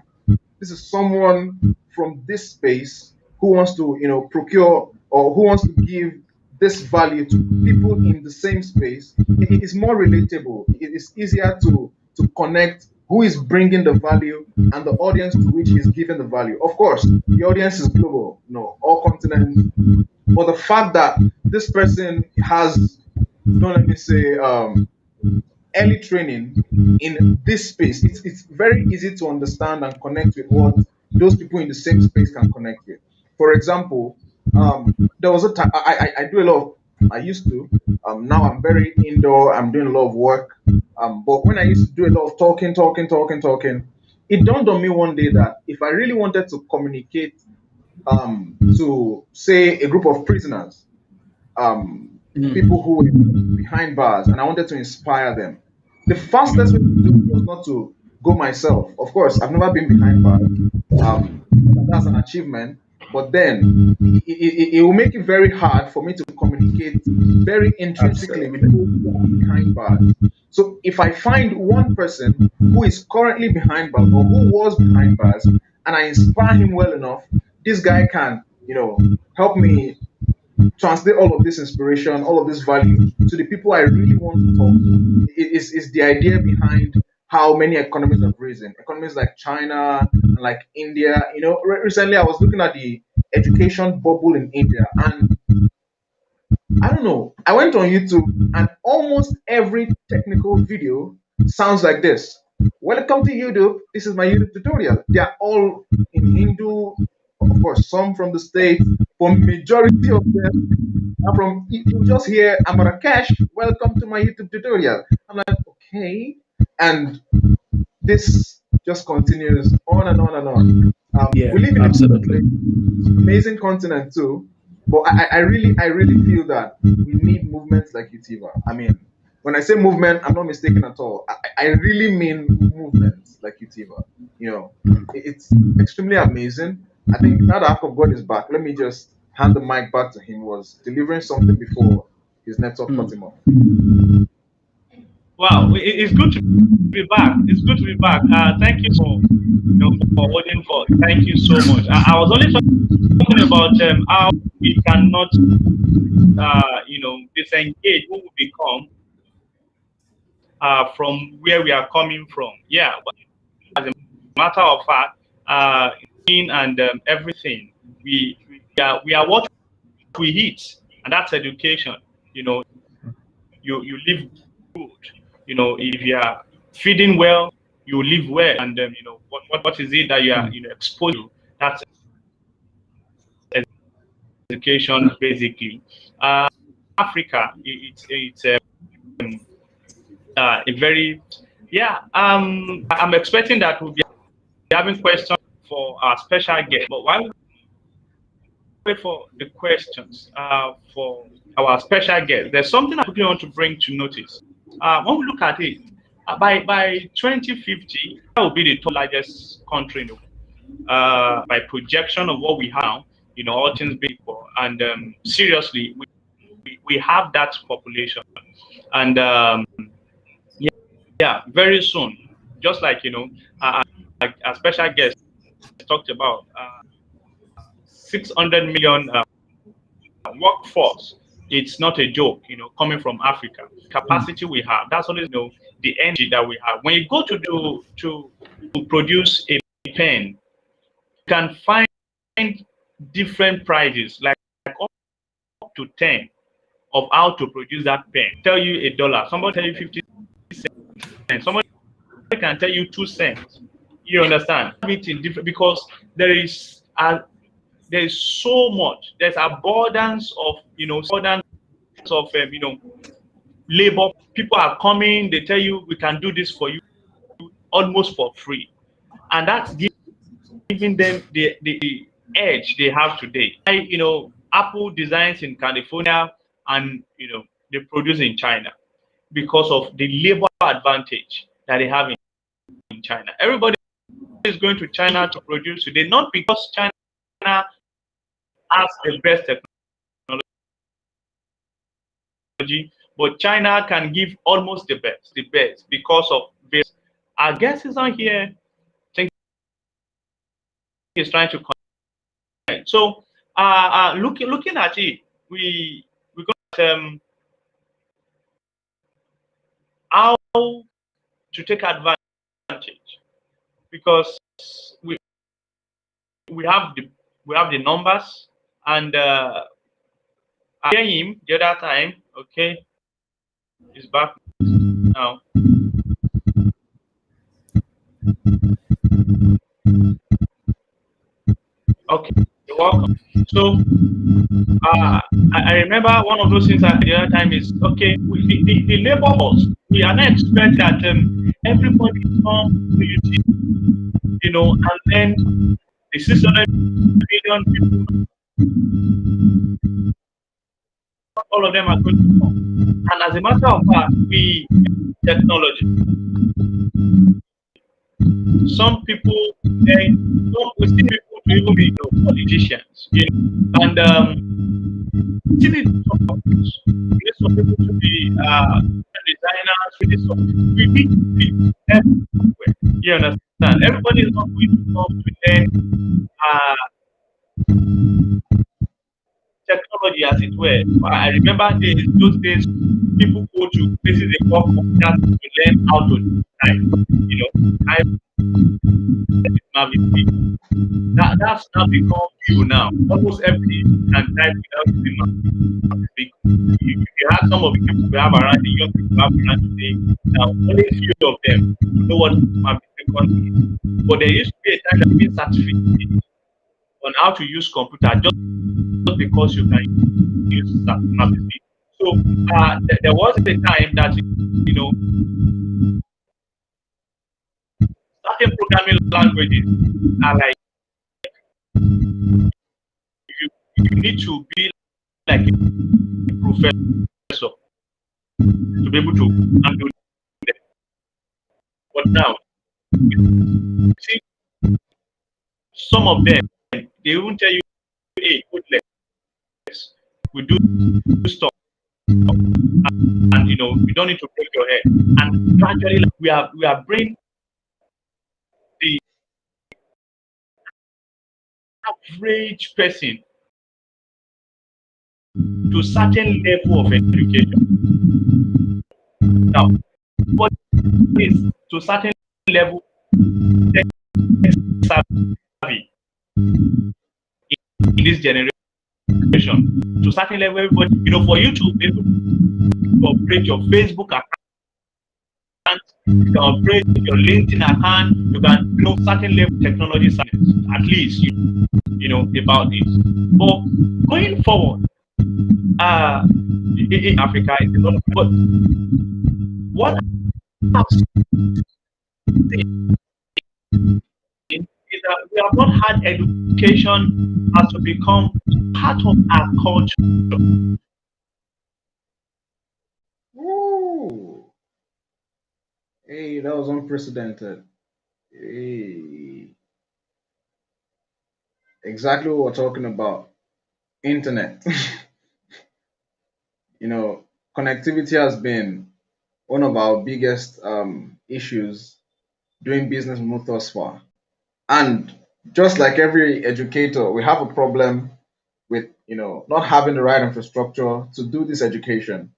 Speaker 13: this is someone from this space who wants to, procure or who wants to give this value to people in the same space. It is more relatable. It is easier to connect who is bringing the value and the audience to which he's giving the value. Of course, the audience is global, all continents. But the fact that this person has, don't let me say, early training in this space, it's very easy to understand and connect with what those people in the same space can connect with. For example, there was a time I do a lot of, I used to, now I'm very indoor, I'm doing a lot of work. But when I used to do a lot of talking, it dawned on me one day that if I really wanted to communicate to, say, a group of prisoners, people who were behind bars, and I wanted to inspire them, the fastest way to do it was not to go myself. Of course, I've never been behind bars. That's an achievement. But then it will make it very hard for me to communicate very intrinsically with people who are behind bars. So if I find one person who is currently behind bars or who was behind bars, and I inspire him well enough, this guy can, help me translate all of this inspiration, all of this value to the people I really want to talk to. It's the idea behind how many economies have risen. Economies like China and like India. Recently I was looking at the education bubble in India, and I don't know, I went on YouTube and almost every technical video sounds like this. Welcome to YouTube. This is my YouTube tutorial. They are all in Hindu, of course, some from the States, but majority of them are from, you just hear, I'm Rakesh, welcome to my YouTube tutorial. I'm like, okay. And this just continues on and on and on.
Speaker 19: Yeah,
Speaker 13: We live in
Speaker 19: absolutely.
Speaker 13: an amazing continent too, but I really feel that we need movements like Utiva. I mean, when I say movement, I'm not mistaken at all. I really mean movements like Utiva. You know, it's extremely amazing. I think now that ArkoFGod is back, let me just hand the mic back to him. Was delivering something before his network cut him off.
Speaker 1: Wow, it's good to be back. It's good to be back. Thank you for holding for. Thank you so much. I was only talking about how we cannot, disengage who we become from where we are coming from. Yeah, but as a matter of fact, and everything, we are what we eat, and that's education. You know, you live good. You know, if you are feeding well, you live well, and what is it that you are exposed to? That's education, basically. Africa, it's a very I'm expecting that we'll be having questions for our special guest. But while we wait for the questions for our special guest, there's something I quickly want to bring to notice. When we look at it, by 2050, that will be the third largest country in the world. By projection of what we have now, all things being equal, and seriously, we have that population, and very soon, just like a special guest talked about, 600 million workforce. It's not a joke, coming from Africa. Capacity we have. That's always the energy that we have. When you go to produce a pen, you can find different prices, like up to 10 of how to produce that pen. Tell you $1. Somebody tell you 50 cents. Somebody can tell you 2 cents. You understand? It's different because there is so much. There's abundance of labor. People are coming. They tell you we can do this for you almost for free, and that's giving them the edge they have today. Apple designs in California, and they produce in China because of the labor advantage that they have in China. Everybody is going to China to produce today, not because China has the best technology, but China can give almost the best because of this. Our guest is on here. I think he's trying to connect. So, looking at it, we got how to take advantage, because we have the numbers, and I hear him the other time. Okay, he's back now. Okay, you're welcome. So I remember one of those things at the other time is, okay, the labor force, we are not expecting that everybody come to UT, and then the 600 million people, all of them are going to come. And as a matter of fact, technology. Some people, we see people to even be politicians, and we need some people to be designers. We need to be everywhere. You understand? Everybody is not going to come to learn technology, as it were. I remember those days, people go to places they call computers to learn how to type, navigate. That's now become you now. Almost everything can type without using mouse. If you have some of the people we have around, the young people we have around today, now only a few of them know what navigation is. But there used to be a time that we certificate on how to use computer just because you can use navigation. So there was a time that certain programming languages are like you need to be like a professor to be able to handle them. But now, see, some of them, they won't tell you, hey, good less. We do stuff. And you know, you don't need to break your head. And gradually, like, we are bringing the average person to certain level of education. Now, what is to certain level savvy in this generation? To certain level, everybody, you know, for you to be able to operate your Facebook account, you can operate your LinkedIn account, you can know certain level of technology science, at least you know about it. But going forward, in Africa is a lot of, but what I've seen is that we have not had education as to become part of our culture.
Speaker 13: Ooh. Hey, that was unprecedented. Hey. Exactly what we're talking about. Internet. You know, connectivity has been one of our biggest issues doing business with thus far. And just like every educator, we have a problem with, you know, not having the right infrastructure to do this education.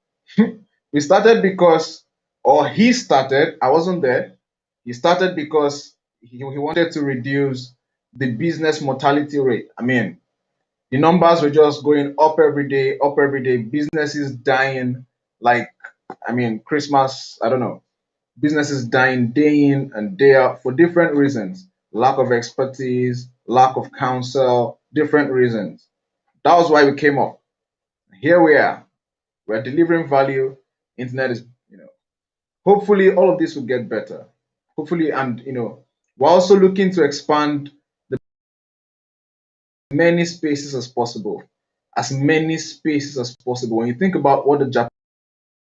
Speaker 13: We started because, or he started, I wasn't there. He started because he wanted to reduce the business mortality rate. I mean, the numbers were just going up every day, businesses dying like, I mean, Christmas, I don't know, businesses dying day in and day out for different reasons: lack of expertise, lack of counsel, different reasons. That was why we came up. Here we are. We're delivering value. Internet is, you know, hopefully all of this will get better. Hopefully, and you know, we're also looking to expand the many spaces as possible. As many spaces as possible. When you think about what the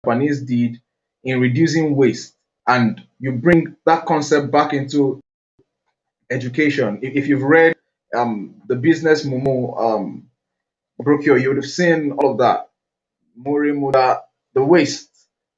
Speaker 13: Japanese did in reducing waste, and you bring that concept back into education. If you've read the business MuMu brochure, you would have seen all of that. Muri Muda, the waste,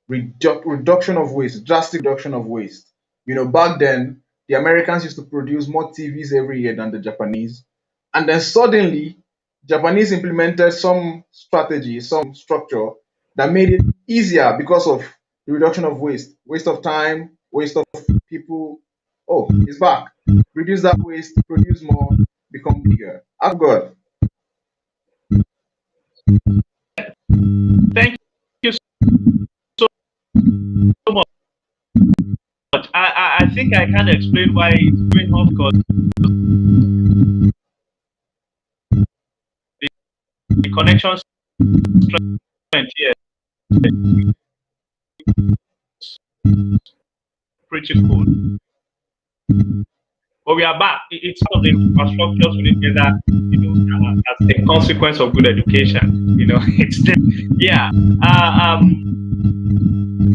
Speaker 13: reduction of waste, drastic reduction of waste. You know, back then, the Americans used to produce more TVs every year than the Japanese. And then suddenly, Japanese implemented some strategy, some structure that made it easier because of the reduction of waste of time, waste of people. Oh, it's back. Reduce that waste, produce more, become bigger. ArkoFGod.
Speaker 1: Thank you so much. I think I can explain why it's going on, because the connection strength here is pretty cool. But we are back. It's part of the infrastructures we need together, you know, as a consequence of good education. You know, it's yeah.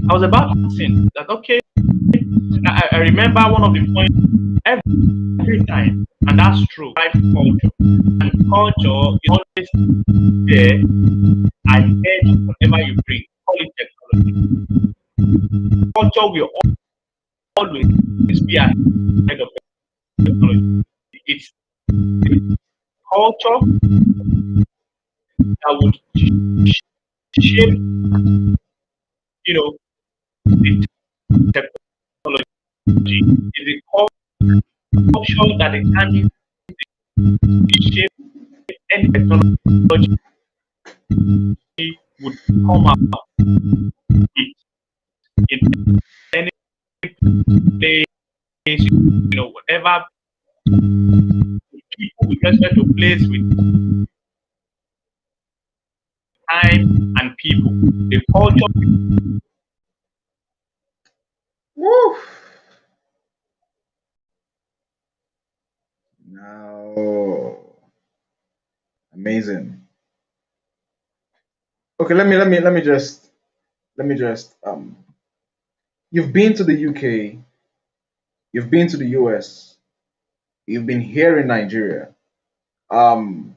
Speaker 1: I was about to say that, okay, I remember one of the points every time, and that's true. Life culture, and culture is always there and edge whatever you bring. Call it technology. Culture will always be ahead of technology. It's the culture that would shape, you know, the technology. Is the culture that determines the shape any technology would come out with in any place, you know, whatever people with respect to place, with time and people. The culture.
Speaker 13: Woo. Now, amazing. Okay, let me just you've been to the UK, you've been to the US, you've been here in Nigeria. Um,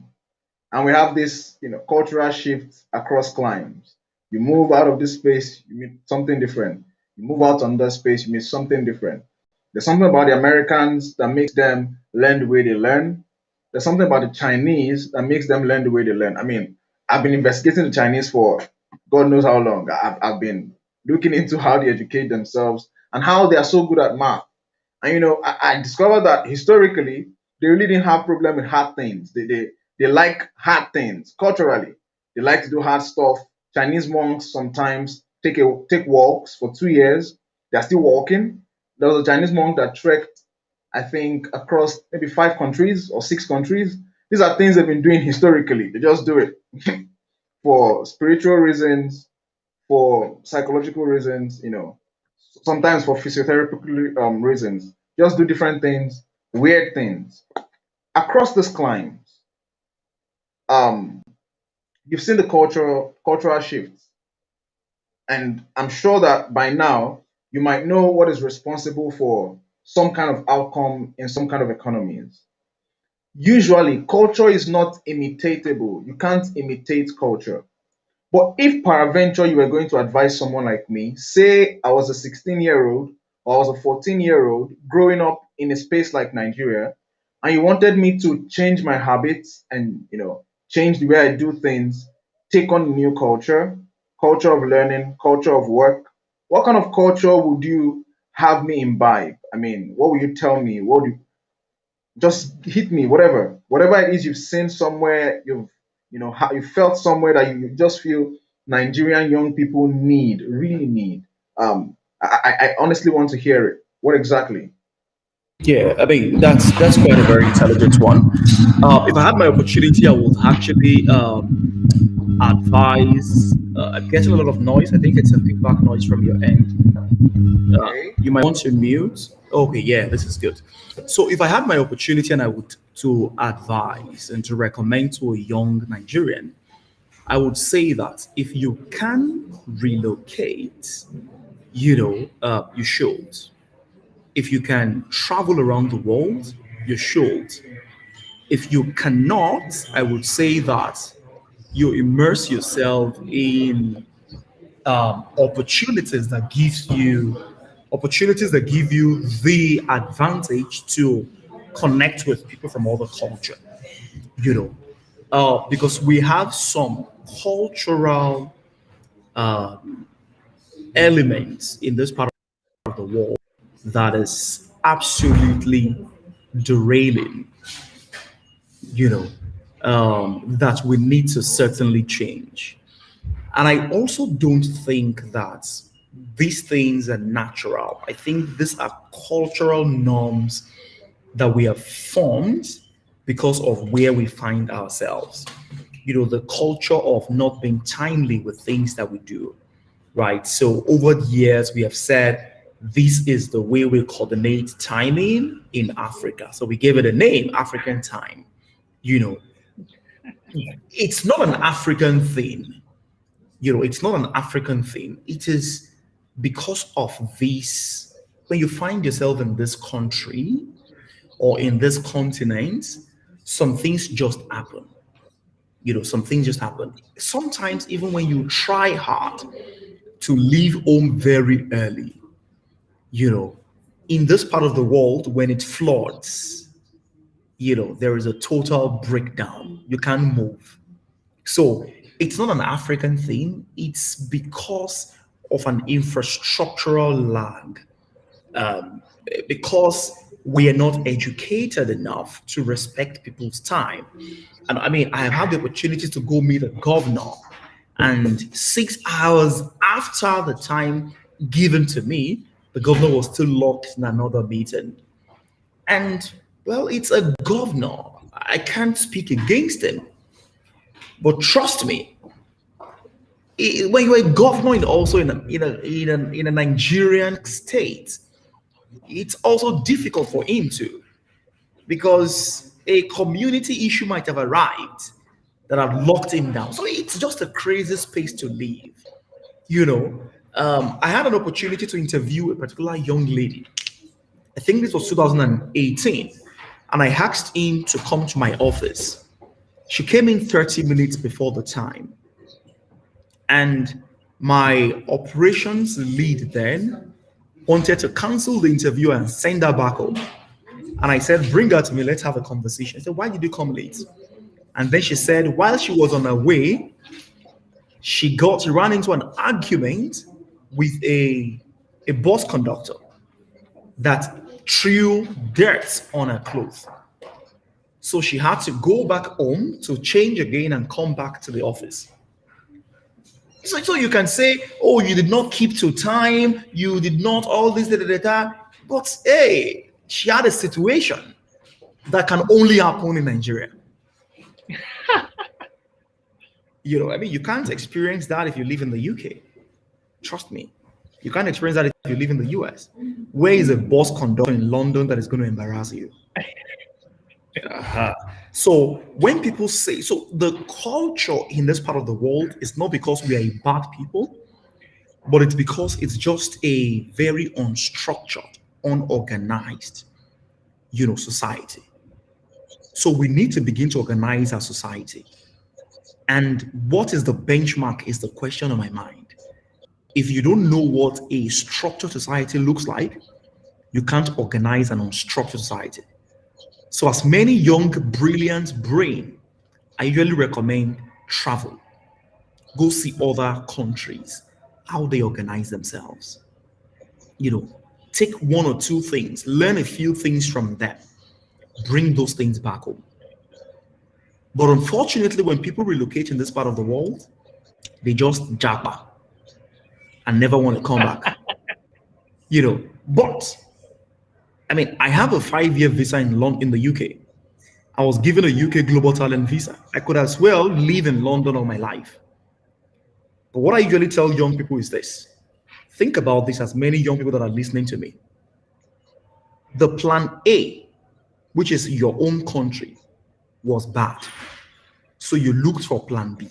Speaker 13: and we have this, cultural shift across climes. You move out of this space, you meet something different. You move out on that space, you meet something different. There's something about the Americans that makes them learn the way they learn. There's something about the Chinese that makes them learn the way they learn. I mean, I've been investigating the Chinese for God knows how long. I've been looking into how they educate themselves and how they are so good at math. And I discovered that historically they really didn't have problem with hard things. They like hard things culturally. They like to do hard stuff. Chinese monks sometimes take walks for 2 years. They're still walking. There was a Chinese monk that trekked, I think, across maybe 5 countries or 6 countries. These are things they've been doing historically. They just do it for spiritual reasons, for psychological reasons, sometimes for physiotherapy reasons. Just do different things, weird things. Across this climes, you've seen the cultural shifts, and I'm sure that by now you might know what is responsible for some kind of outcome in some kind of economies. Usually, culture is not imitatable. You can't imitate culture. But if peradventure you were going to advise someone like me, say I was a 16-year-old or I was a 14-year-old growing up in a space like Nigeria, and you wanted me to change my habits and change the way I do things, take on a new culture of learning, culture of work, what kind of culture would you have me imbibe? I mean, what would you tell me? What would you just hit me, whatever it is you've seen somewhere, you felt somewhere that you just feel Nigerian young people really need. I honestly want to hear it. What exactly?
Speaker 19: Yeah, I mean that's quite a very intelligent one. If I had my opportunity, I would actually advise. I'm getting a lot of noise. I think it's a feedback noise from your end. You might want to mute. Okay, yeah, this is good. So if I had my opportunity and I would to advise and to recommend to a young Nigerian, I would say that if you can relocate, you should. If you can travel around the world, you should. If you cannot, I would say that you immerse yourself in opportunities that give you the advantage to connect with people from other culture. Because we have some cultural elements in this part of the world that is absolutely derailing, that we need to certainly change. And I also don't think that these things are natural. I think these are cultural norms that we have formed because of where we find ourselves. The culture of not being timely with things that we do, right? So over the years, we have said this is the way we coordinate timing in Africa. So we gave it a name, African time. It's not an African thing. It's not an African thing. It is because of this. When you find yourself in this country or in this continent, some things just happen. Some things just happen. Sometimes even when you try hard to leave home very early, in this part of the world, when it floods, there is a total breakdown. You can't move. So it's not an African thing. It's because of an infrastructural lag, because we are not educated enough to respect people's time. And I mean, I have had the opportunity to go meet a governor, and 6 hours after the time given to me, the governor was still locked in another meeting. And well, it's a governor. I can't speak against him. But trust me, when you're a governor in a Nigerian state, it's also difficult for him to, because a community issue might have arrived that have locked him down. So it's just a crazy space to live. You know, I had an opportunity to interview a particular young lady. I think this was 2018, and I asked him to come to my office. She came in 30 minutes before the time, and my operations lead then wanted to cancel the interview and send her back home. And I said, bring her to me, let's have a conversation. I said, why did you come late? And then she said, while she was on her way, she ran into an argument with a bus conductor that threw dirt on her clothes. So she had to go back home to change again and come back to the office. So you can say, oh, you did not keep to time, you did not all this, but hey, she had a situation that can only happen in Nigeria. You know, I mean, you can't experience that if you live in the UK. Trust me. You can't experience that if you live in the US. Where is a bus conductor in London that is going to embarrass you? So when people say, so the culture in this part of the world is not because we are bad people, but it's because it's just a very unstructured, unorganized, you know, society. So we need to begin to organize our society. And what is the benchmark is the question on my mind. If you don't know what a structured society looks like, you can't organize an unstructured society. So as many young, brilliant brain, I usually recommend travel. Go see other countries, how they organize themselves. You know, take one or two things, learn a few things from them, bring those things back home. But unfortunately, when people relocate in this part of the world, they just japa and never want to come back. You know, but I mean, I have a 5-year visa in the UK. I was given a UK Global Talent visa. I could as well live in London all my life. But what I usually tell young people is this. Think about this, as many young people that are listening to me. The plan A, which is your own country, was bad. So you looked for plan B.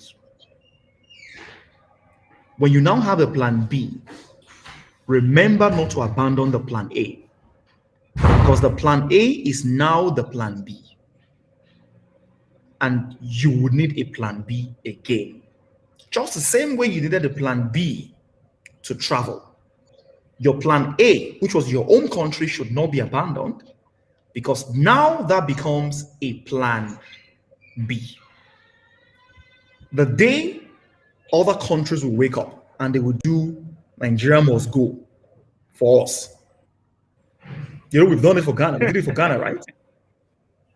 Speaker 19: When you now have a plan B, remember not to abandon the plan A, because the plan A is now the plan B. And you would need a plan B again. Just the same way you needed a plan B to travel. Your plan A, which was your own country, should not be abandoned, because now that becomes a plan B. The day other countries will wake up and they will do Nigeria must go for us. You know, we've done it for Ghana. We did it for Ghana, right?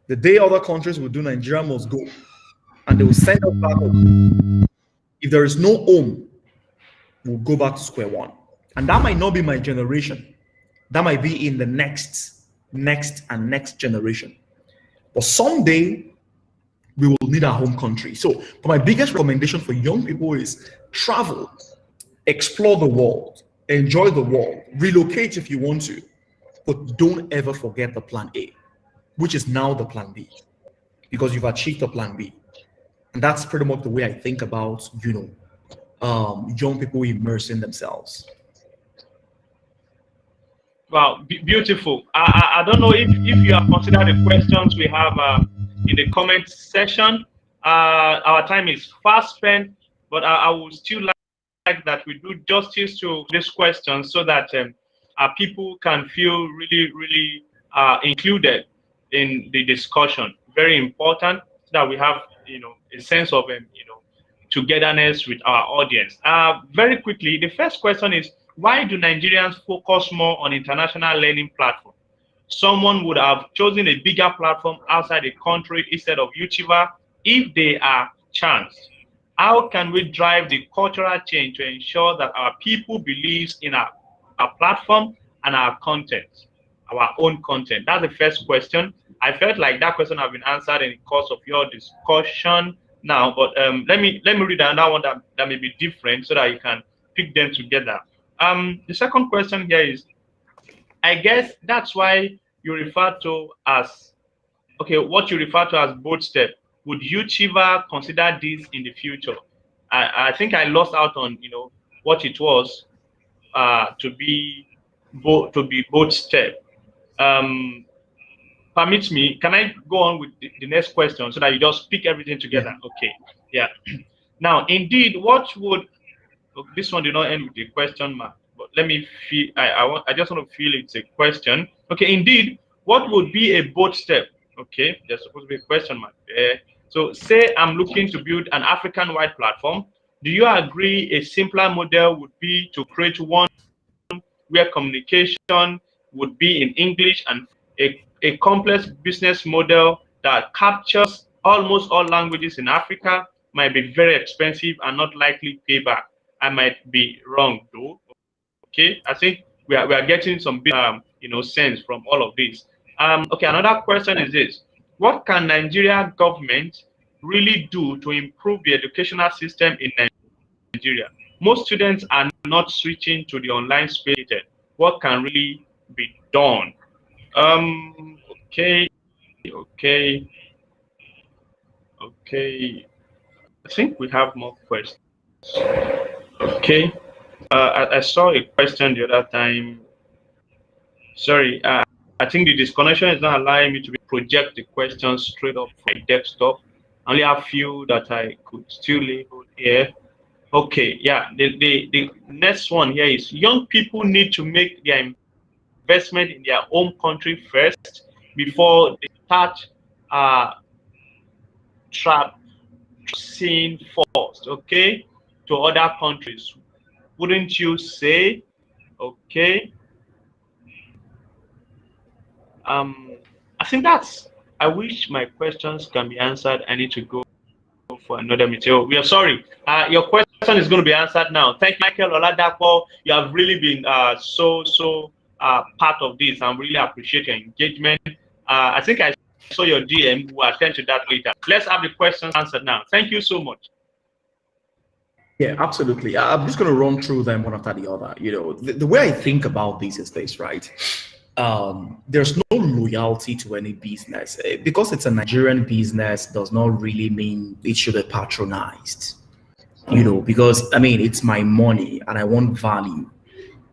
Speaker 19: The day other countries will do Nigeria must go and they will send us back home. If there is no home, we'll go back to square one. And that might not be my generation. That might be in the next generation. But someday, we will need our home country. So my biggest recommendation for young people is travel, explore the world, enjoy the world, relocate if you want to, but don't ever forget the plan A, which is now the plan B, because you've achieved the plan B. And that's pretty much the way I think about, you know, young people immersing themselves.
Speaker 1: Wow, beautiful. I don't know if you have considered the questions we have in the comment section. Our time is fast spent, but I would still like that we do justice to this question so that people can feel really included in the discussion. Very important that we have, you know, a sense of togetherness with our audience. Very quickly, the first question is, why do Nigerians focus more on international learning platforms? Someone would have chosen a bigger platform outside the country instead of Utiva if they are chanced. How can we drive the cultural change to ensure that our people believes in our platform and our content, our own content? That's the first question. I felt like that question has been answered in the course of your discussion now, but let me read another one that may be different so that you can pick them together. The second question here is, I guess that's why you refer to as okay, what you refer to as bold step. Would Utiva consider this in the future? I think I lost out on what it was to be bold step. Permit me, can I go on with the next question so that you just pick everything together?
Speaker 17: Yeah.
Speaker 1: Okay, yeah. Now, indeed, what would this one did not end with a question mark, but let me feel. I just want to feel it's a question. Okay, indeed, what would be a bold step? Okay, there's supposed to be a question mark there. So, say I'm looking to build an African-wide platform. Do you agree a simpler model would be to create one where communication would be in English, and a complex business model that captures almost all languages in Africa might be very expensive and not likely pay back? I might be wrong though. Okay, I think we are getting some sense from all of this. Okay, another question is this: what can Nigeria government really do to improve the educational system in Nigeria? Most students are not switching to the online space. What can really be done? Okay, okay, okay. I think we have more questions. Okay. I saw a question the other time. Sorry, I think the disconnection is not allowing me to project the questions straight up from my desktop. I only have few that I could still label here. Okay, yeah. The next one here is: young people need to make their investment in their home country first before they start traversing first, okay, to other countries. Wouldn't you say? Okay. I think I wish my questions can be answered. I need to go for another meeting. We are sorry. Your question is going to be answered now. Thank you, Michael Oladapo. You have really been so part of this. I really appreciate your engagement. I think I saw your DM. We'll attend to that later. Let's have the questions answered now. Thank you so much.
Speaker 19: Yeah, absolutely. I'm just going to run through them one after the other. The way I think about this is this, right? There's no loyalty to any business. Because it's a Nigerian business does not really mean it should be patronized. Because it's my money and I want value.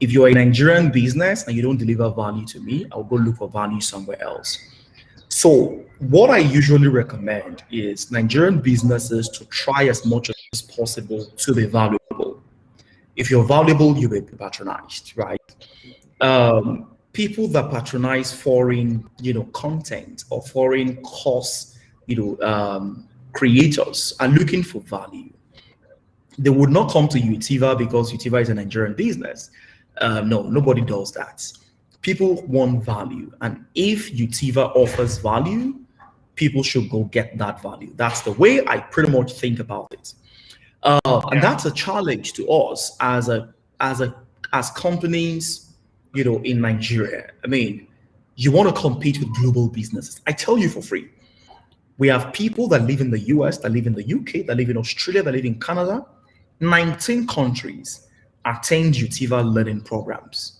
Speaker 19: If you're a Nigerian business and you don't deliver value to me, I'll go look for value somewhere else. So what I usually recommend is Nigerian businesses to try as much as possible to be valuable. If you're valuable, you will be patronized, right? People that patronize foreign, content or foreign course, creators are looking for value. They would not come to Utiva because Utiva is a Nigerian business. No, nobody does that. People want value, and if Utiva offers value, people should go get that value. That's the way I pretty much think about it, and that's a challenge to us as companies, in Nigeria. You want to compete with global businesses. I tell you for free, we have people that live in the US, that live in the UK, that live in Australia, that live in Canada. 19 countries attend Utiva learning programs.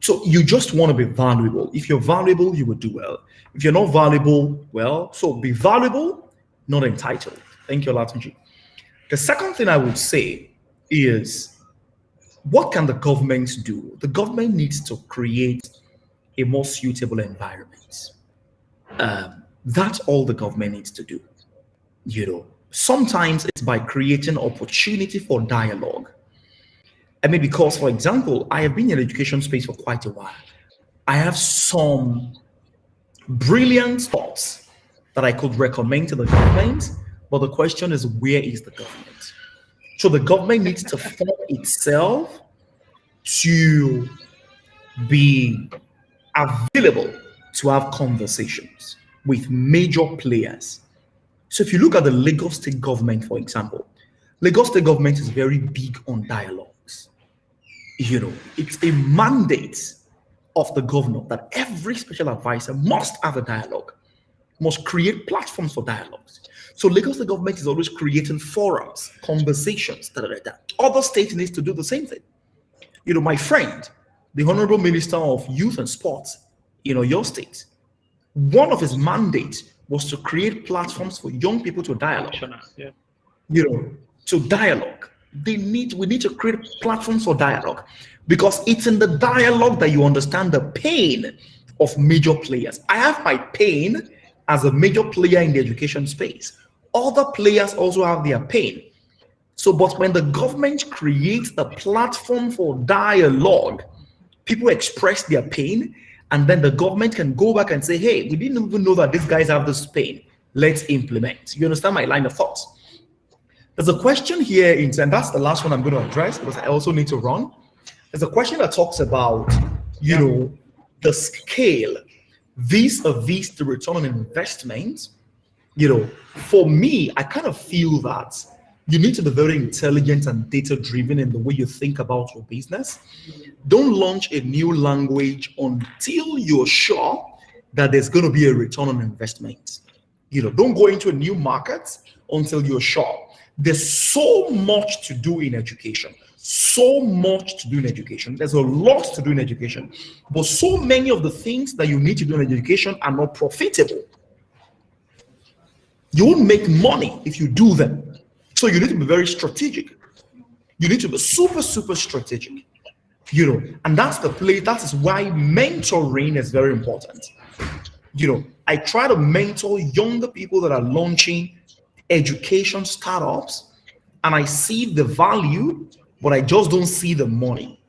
Speaker 19: So you just want to be valuable. If you're valuable, you will do well. If you're not valuable, well, so be valuable, not entitled. Thank you, Olatunji. The second thing I would say is, what can the government do? The government needs to create a more suitable environment. That's all the government needs to do. Sometimes it's by creating opportunity for dialogue. Because, for example, I have been in the education space for quite a while. I have some brilliant thoughts that I could recommend to the government, but the question is, where is the government? So the government needs to form itself to be available to have conversations with major players. So if you look at the Lagos State government, for example, Lagos State government is very big on dialogues. It's a mandate of the governor that every special advisor must have a dialogue, must create platforms for dialogues. So Lagos State government is always creating forums, conversations, Other states need to do the same thing. My friend, the Honorable Minister of Youth and Sports, your state, One of his mandates was to create platforms for young people to dialogue.
Speaker 1: Yeah.
Speaker 19: You know, to dialogue. We need to create platforms for dialogue, because it's in the dialogue that you understand the pain of major players. I have my pain as a major player in the education space. Other players also have their pain. So, but when the government creates a platform for dialogue, people express their pain, and then the government can go back and say, hey, we didn't even know that these guys have this pain. Let's implement. You understand my line of thoughts? There's a question here, and that's the last one I'm going to address because I also need to run. There's a question that talks about, you know, the scale vis-a-vis the return on investment. You know, for me, I kind of feel that you need to be very intelligent and data-driven in the way you think about your business. Don't launch a new language until you're sure that there's going to be a return on investment. You know, don't go into a new market until you're sure. There's so much to do in education. So much to do in education. There's a lot to do in education. But so many of the things that you need to do in education are not profitable. You won't make money if you do them. So you need to be very strategic. You need to be super, super strategic. You know, and that's the place. That is why mentoring is very important. You know, I try to mentor younger people that are launching education startups, and I see the value, but I just don't see the money.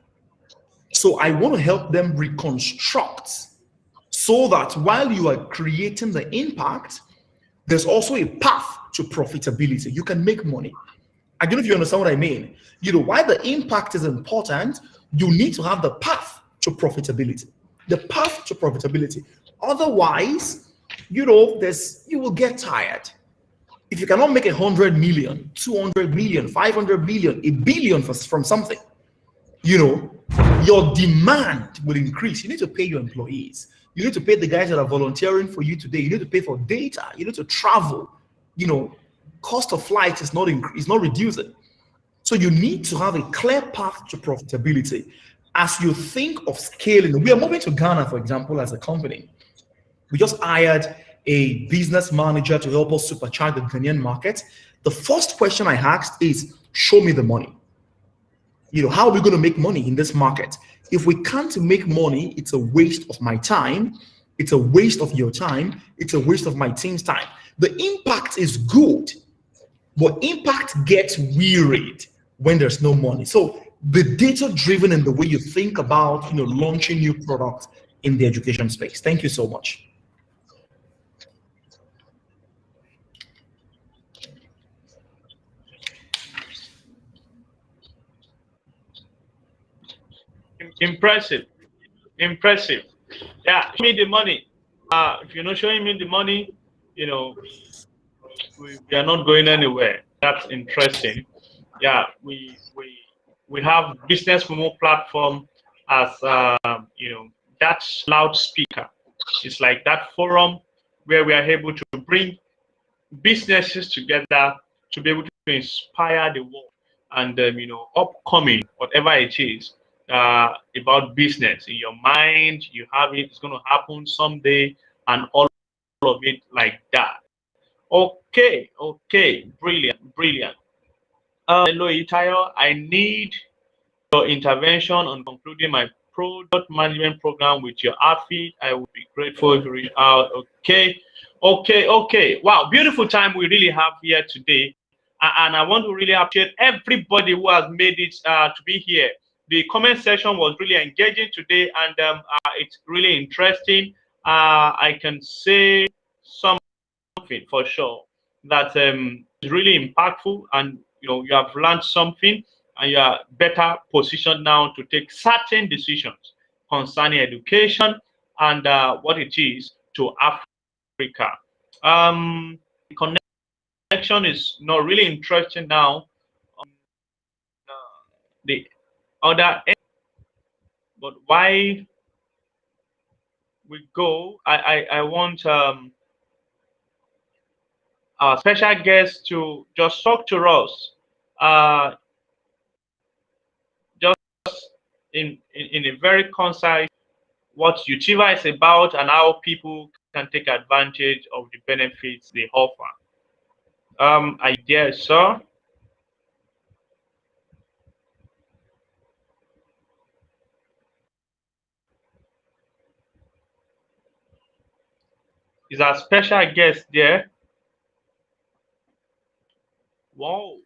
Speaker 19: So I want to help them reconstruct so that while you are creating the impact, there's also a path to profitability. You can make money. I don't know if you understand what I mean. You know, why the impact is important, you need to have the path to profitability. The path to profitability. Otherwise, you know, you will get tired. If you cannot make 100 million, 200 million, 500 million, a billion from something, you know, your demand will increase. You need to pay your employees. You need to pay the guys that are volunteering for you today. You need to pay for data. You need to travel. You know, cost of flight is not reducing. So you need to have a clear path to profitability. As you think of scaling, we are moving to Ghana, for example, as a company. We just hired a business manager to help us supercharge the Ghanaian market. The first question I asked is, show me the money. You know, how are we going to make money in this market? If we can't make money, it's a waste of my time. It's a waste of your time. It's a waste of my team's time. The impact is good, but impact gets wearied when there's no money. So be data-driven in the way you think about, you know, launching new products in the education space. Thank you so much.
Speaker 1: Impressive. Yeah, show me the money. If you're not showing me the money, you know, we are not going anywhere. That's interesting. Yeah, we have business MuMu platform as you know, that loudspeaker. It's like that forum where we are able to bring businesses together to be able to inspire the world and you know, upcoming whatever it is about business in your mind. You have it. It's going to happen someday, and all of it like that. Okay, brilliant. Hello, Itayo. I need your intervention on concluding my product management program with your outfit. I would be grateful if you reach out. Okay. Wow, beautiful time we really have here today. And I want to really appreciate everybody who has made it to be here. The comment section was really engaging today, and it's really interesting. I can say something for sure that is really impactful, and you know, you have learned something, and you are better positioned now to take certain decisions concerning education and what it is to Africa. The connection is not really interesting now. The other end, but why we go, I want our special guest to just talk to us just in a very concise what Utiva is about and how people can take advantage of the benefits they offer. I guess so. Is our special guest there? Wow.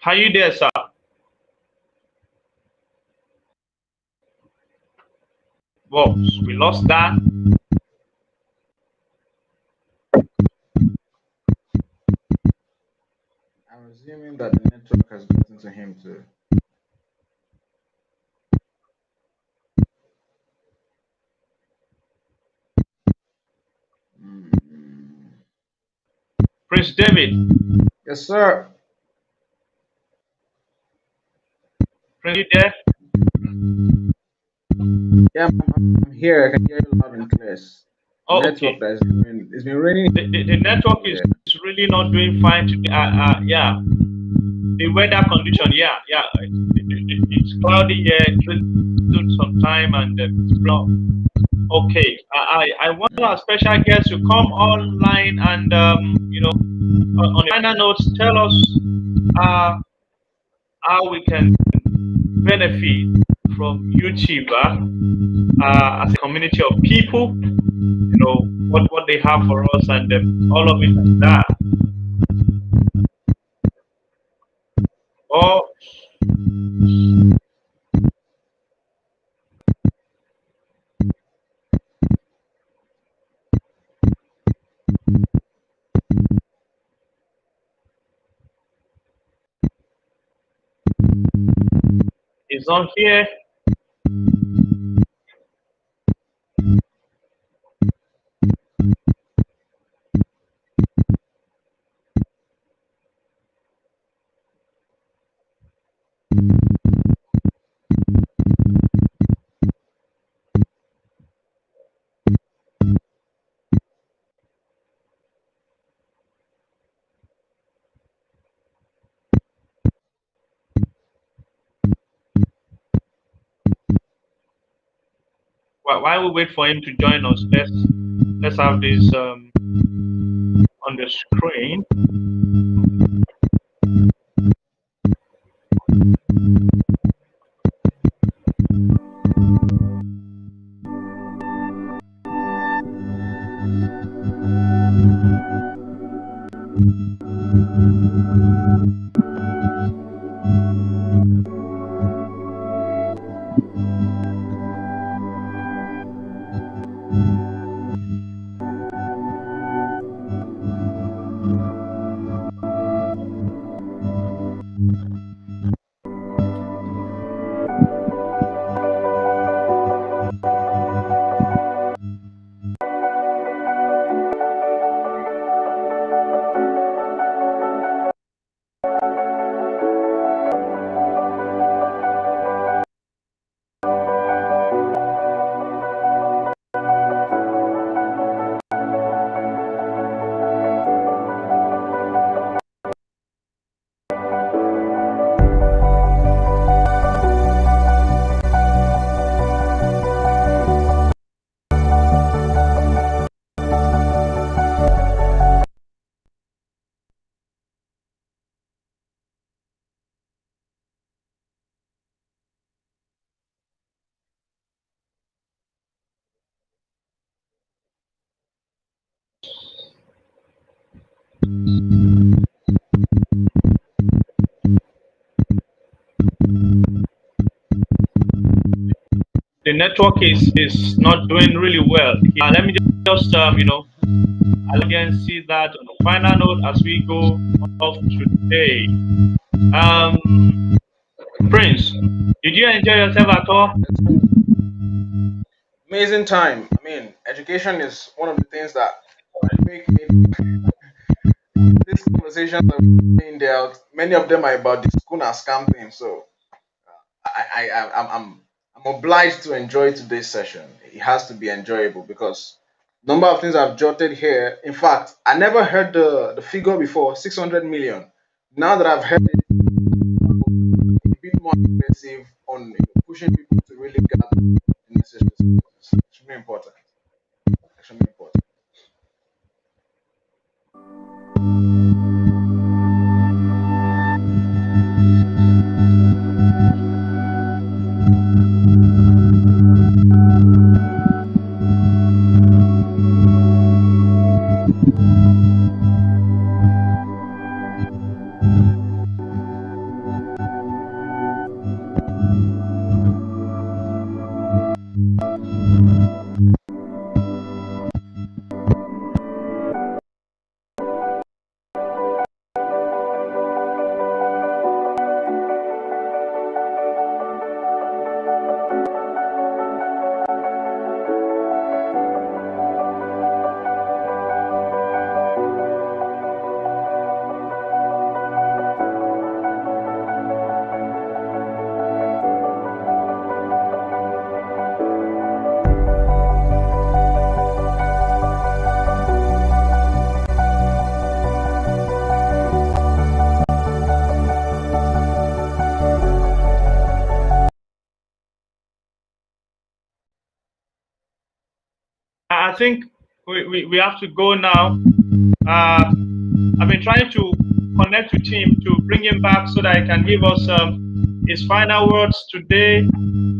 Speaker 1: Are you there, sir? Whoa, we lost that.
Speaker 13: I'm assuming that the network has gotten to him too.
Speaker 1: Prince David.
Speaker 13: Yes, sir.
Speaker 1: Prince, you there?
Speaker 13: Yeah, I'm here. I can hear you loud and clear. The
Speaker 1: Oh,
Speaker 13: network
Speaker 1: okay.
Speaker 13: that is doing, it's been raining.
Speaker 1: The network is really not doing fine today. Yeah. The weather condition, yeah. It's cloudy here. It will took some time and it's blown. Okay. I want our special guest to come online and on a final note, tell us how we can benefit from Utiva as a community of people. What they have for us and all of it like that. Oh, it's on here. While we wait for him to join us, let's have this on the screen. The network is not doing really well. Let me just again see that on the final note as we go off today. Prince, did you enjoy yourself at all?
Speaker 13: Amazing time. I mean, education is one of the things that make me. These conversations that we're being there, many of them are about the school and scam thing. So I'm obliged to enjoy today's session. It has to be enjoyable because Number of things I've jotted here. In fact, I never heard the figure before, 600 million. Now that I've heard it, a bit more aggressive on pushing people to really gather the necessary skills. It's extremely important. Extremely important.
Speaker 1: I think we have to go now. I've been trying to connect with him to bring him back so that he can give us his final words today.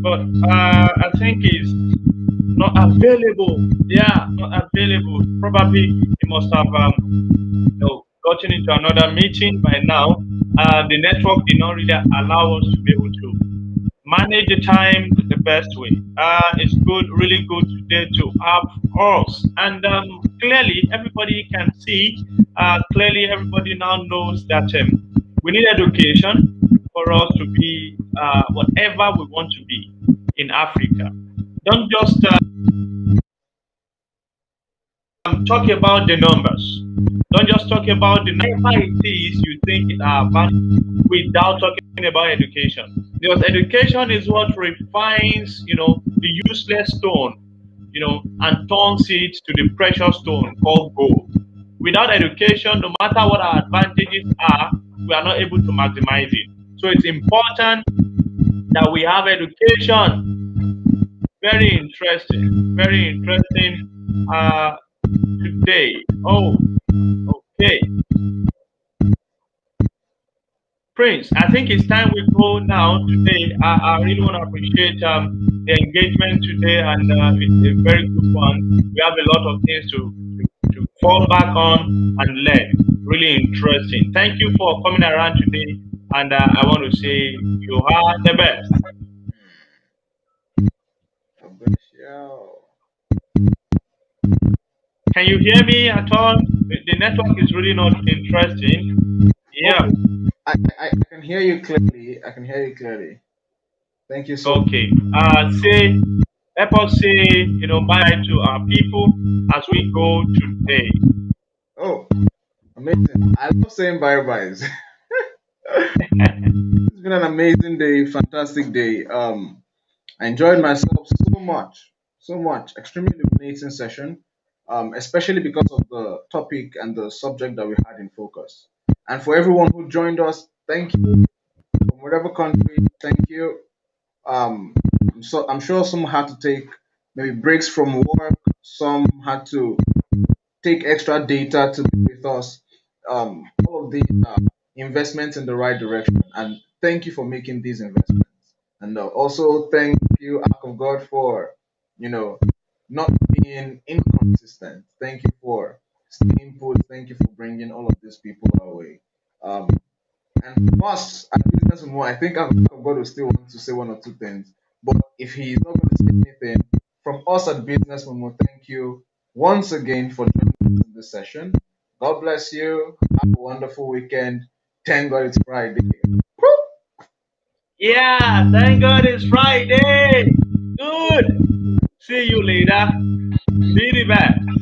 Speaker 1: But I think he's not available. Yeah, not available. Probably he must have gotten into another meeting by now. The network did not really allow us to be able to manage the time the best way. It's good, really good today to have us. And clearly, everybody can see, clearly, everybody now knows that we need education for us to be whatever we want to be in Africa. Don't just talk about the numbers. Don't just talk about the number it is you think it are without talking about education. Because education is what refines, the useless stone, and turns it to the precious stone called gold. Without education, no matter what our advantages are, we are not able to maximize it. So it's important that we have education. Very interesting. Very interesting today. Oh, okay. Prince, I think it's time we go now today. I really want to appreciate the engagement today, and it's a very good one. We have a lot of things to fall back on and learn. Really interesting. Thank you for coming around today, and I want to say you are the best. Can you hear me at all? The network is really not interesting. Yeah.
Speaker 13: I can hear you clearly. I can hear you clearly. Thank you so
Speaker 1: much. Okay. Help us say, bye to our people as we go today.
Speaker 13: Oh, amazing. I love saying bye-byes. It's been an amazing day, fantastic day. I enjoyed myself so much. Extremely illuminating session, especially because of the topic and the subject that we had in focus. And for everyone who joined us, thank you. From whatever country, thank you. I'm sure some had to take maybe breaks from work. Some had to take extra data to be with us. All of these investments in the right direction. And thank you for making these investments. And also thank you, ArkoFGod, for not being inconsistent. Thank you for staying put. Thank you for bringing all of these people our way. And for us at Business MuMu, I think ArkoFGod will still want to say one or two things. But if he's not going to say anything, from us at Business MuMu, thank you once again for joining us in this session. God bless you. Have a wonderful weekend. Thank God it's Friday.
Speaker 1: Yeah, thank God it's Friday. Good. See you later. Be right back.